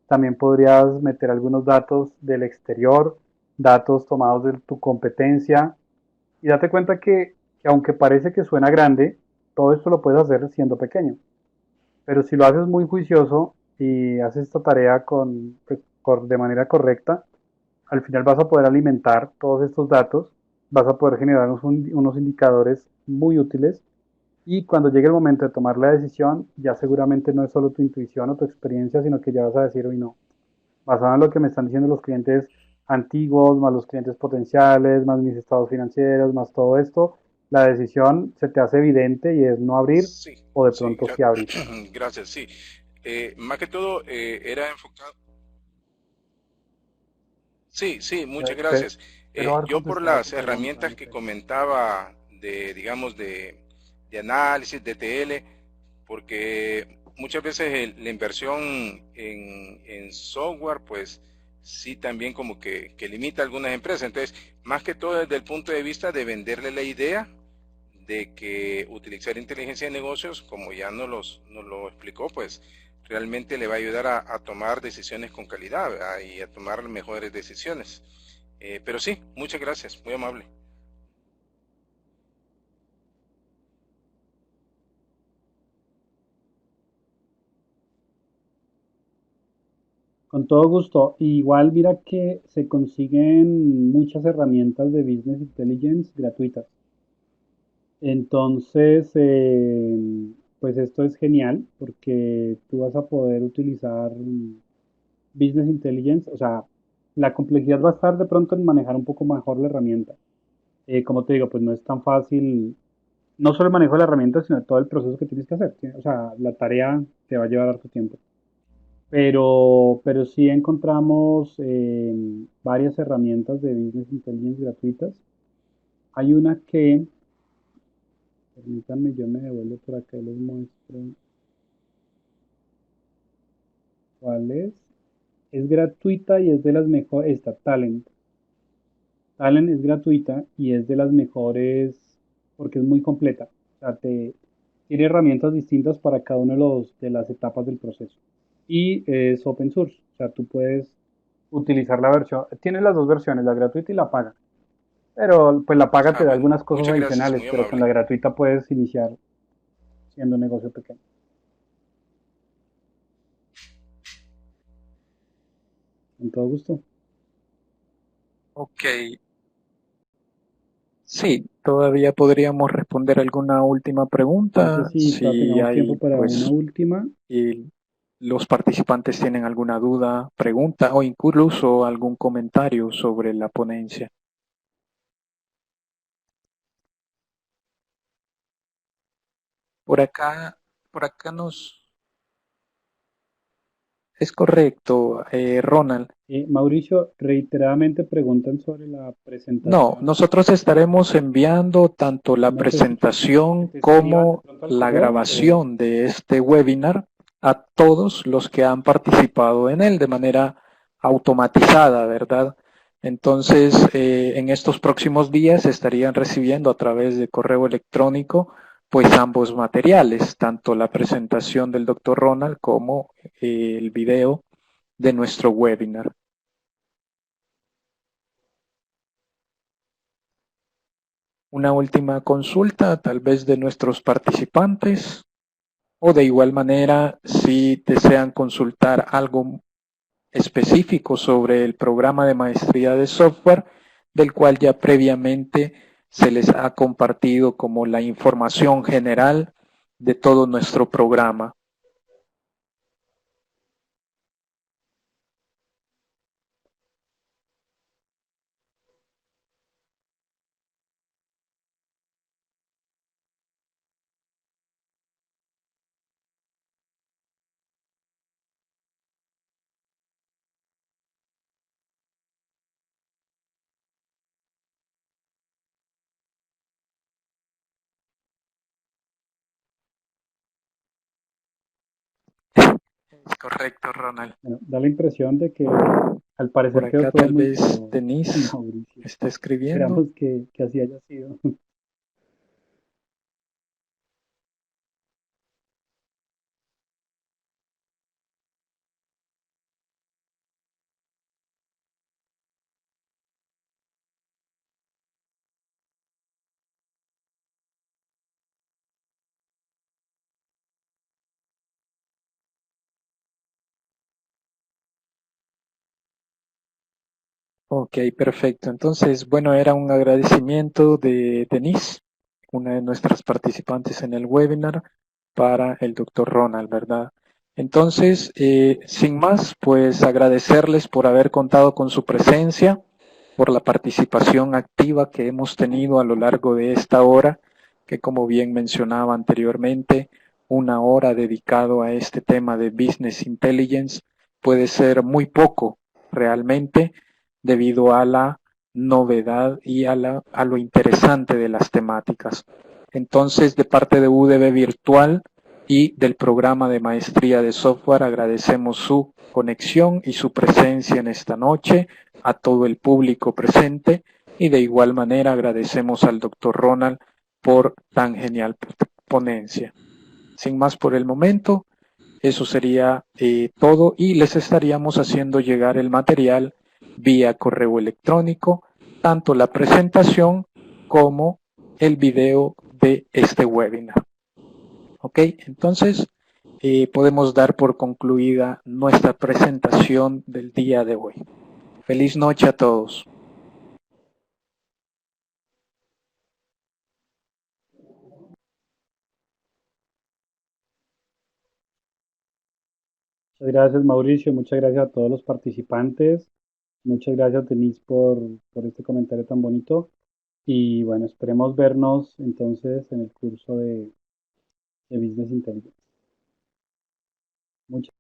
También podrías meter algunos datos del exterior, datos tomados de tu competencia. Y date cuenta que aunque parece que suena grande, todo esto lo puedes hacer siendo pequeño. Pero si lo haces muy juicioso y haces esta tarea de manera correcta, al final vas a poder alimentar todos estos datos, vas a poder generar unos indicadores muy útiles y cuando llegue el momento de tomar la decisión, ya seguramente no es solo tu intuición o tu experiencia, sino que ya vas a decir, uy, no, basado en lo que me están diciendo los clientes antiguos, más los clientes potenciales, más mis estados financieros, más todo esto, la decisión se te hace evidente y es no abrir sí, o de sí, pronto sí abrir. gracias, sí. Más que todo era enfocado. Sí, sí, muchas gracias. Espero haber Yo por contestado las tu pregunta, herramientas no que sé. comentaba de, digamos, de análisis, de TL, porque muchas veces la inversión en software, pues sí también como que limita a algunas empresas. Entonces, más que todo desde el punto de vista de venderle la idea de que utilizar inteligencia de negocios, como ya nos lo explicó, pues realmente le va a ayudar a tomar decisiones con calidad, ¿verdad? Y a tomar mejores decisiones. Pero sí, muchas gracias, muy amable. Con todo gusto. Igual mira que se consiguen muchas herramientas de Business Intelligence gratuitas. Entonces, pues esto es genial porque tú vas a poder utilizar Business Intelligence. O sea, la complejidad va a estar de pronto en manejar un poco mejor la herramienta. Como te digo, pues no es tan fácil, no solo el manejo de la herramienta, sino todo el proceso que tienes que hacer. ¿Sí? O sea, la tarea te va a llevar harto tiempo. Pero sí encontramos varias herramientas de Business Intelligence gratuitas. Hay una que, permítanme, yo me devuelvo por acá y les muestro cuál es. Es gratuita y es de las mejores, esta, Talent. Talent es gratuita y es de las mejores porque es muy completa. O sea, tiene herramientas distintas para cada una de las etapas del proceso. Y es open source. O sea, tú puedes utilizar la versión. Tiene las dos versiones, la gratuita y la paga. Pero pues la paga te Ah, da bueno, algunas cosas muchas gracias, adicionales, muy pero con la amable. gratuita puedes iniciar siendo un negocio pequeño. Con todo gusto. Ok, sí, todavía podríamos responder alguna última No sé pregunta, si todavía si tengamos tiempo hay, para una pues, última. y los participantes tienen alguna duda, pregunta o incluso algún comentario sobre la ponencia. Por acá, por acá es correcto, Ronald. Mauricio, reiteradamente preguntan sobre la No, presentación. nosotros estaremos enviando tanto la No te escucho. Que presentación te escriban de como pronto al la correo o... grabación de este webinar a todos los que han participado en él de manera automatizada, ¿verdad? Entonces, en estos próximos días estarían recibiendo a través de correo electrónico, pues ambos materiales, tanto la presentación del doctor Ronald como el video de nuestro webinar. Una última consulta, tal vez de nuestros participantes, o de igual manera, si desean consultar algo específico sobre el programa de maestría de software, del cual ya previamente se les ha compartido como la información general de todo nuestro programa. Es correcto, Ronald. Bueno, da la impresión de que al Por parecer quedó acá todo tal muy vez claro, Denise Mauricio. está escribiendo. Esperamos que así haya sido. Ok, perfecto. Entonces, bueno, era un agradecimiento de Denise, una de nuestras participantes en el webinar, para el doctor Ronald, ¿verdad? Entonces, sin más, pues agradecerles por haber contado con su presencia, por la participación activa que hemos tenido a lo largo de esta hora, que como bien mencionaba anteriormente, una hora dedicado a este tema de Business Intelligence puede ser muy poco realmente debido a la novedad y a lo interesante de las temáticas. Entonces, de parte de UDB Virtual y del programa de maestría de software, agradecemos su conexión y su presencia en esta noche, a todo el público presente, y de igual manera agradecemos al doctor Ronald por tan genial ponencia. Sin más por el momento, eso sería todo, y les estaríamos haciendo llegar el material vía correo electrónico, tanto la presentación como el video de este webinar. Ok, entonces podemos dar por concluida nuestra presentación del día de hoy. Feliz noche a todos. Muchas gracias, Mauricio. Muchas gracias a todos los participantes. Muchas gracias, Denise, por este comentario tan bonito. Y bueno, esperemos vernos entonces en el curso de Business Intelligence. Muchas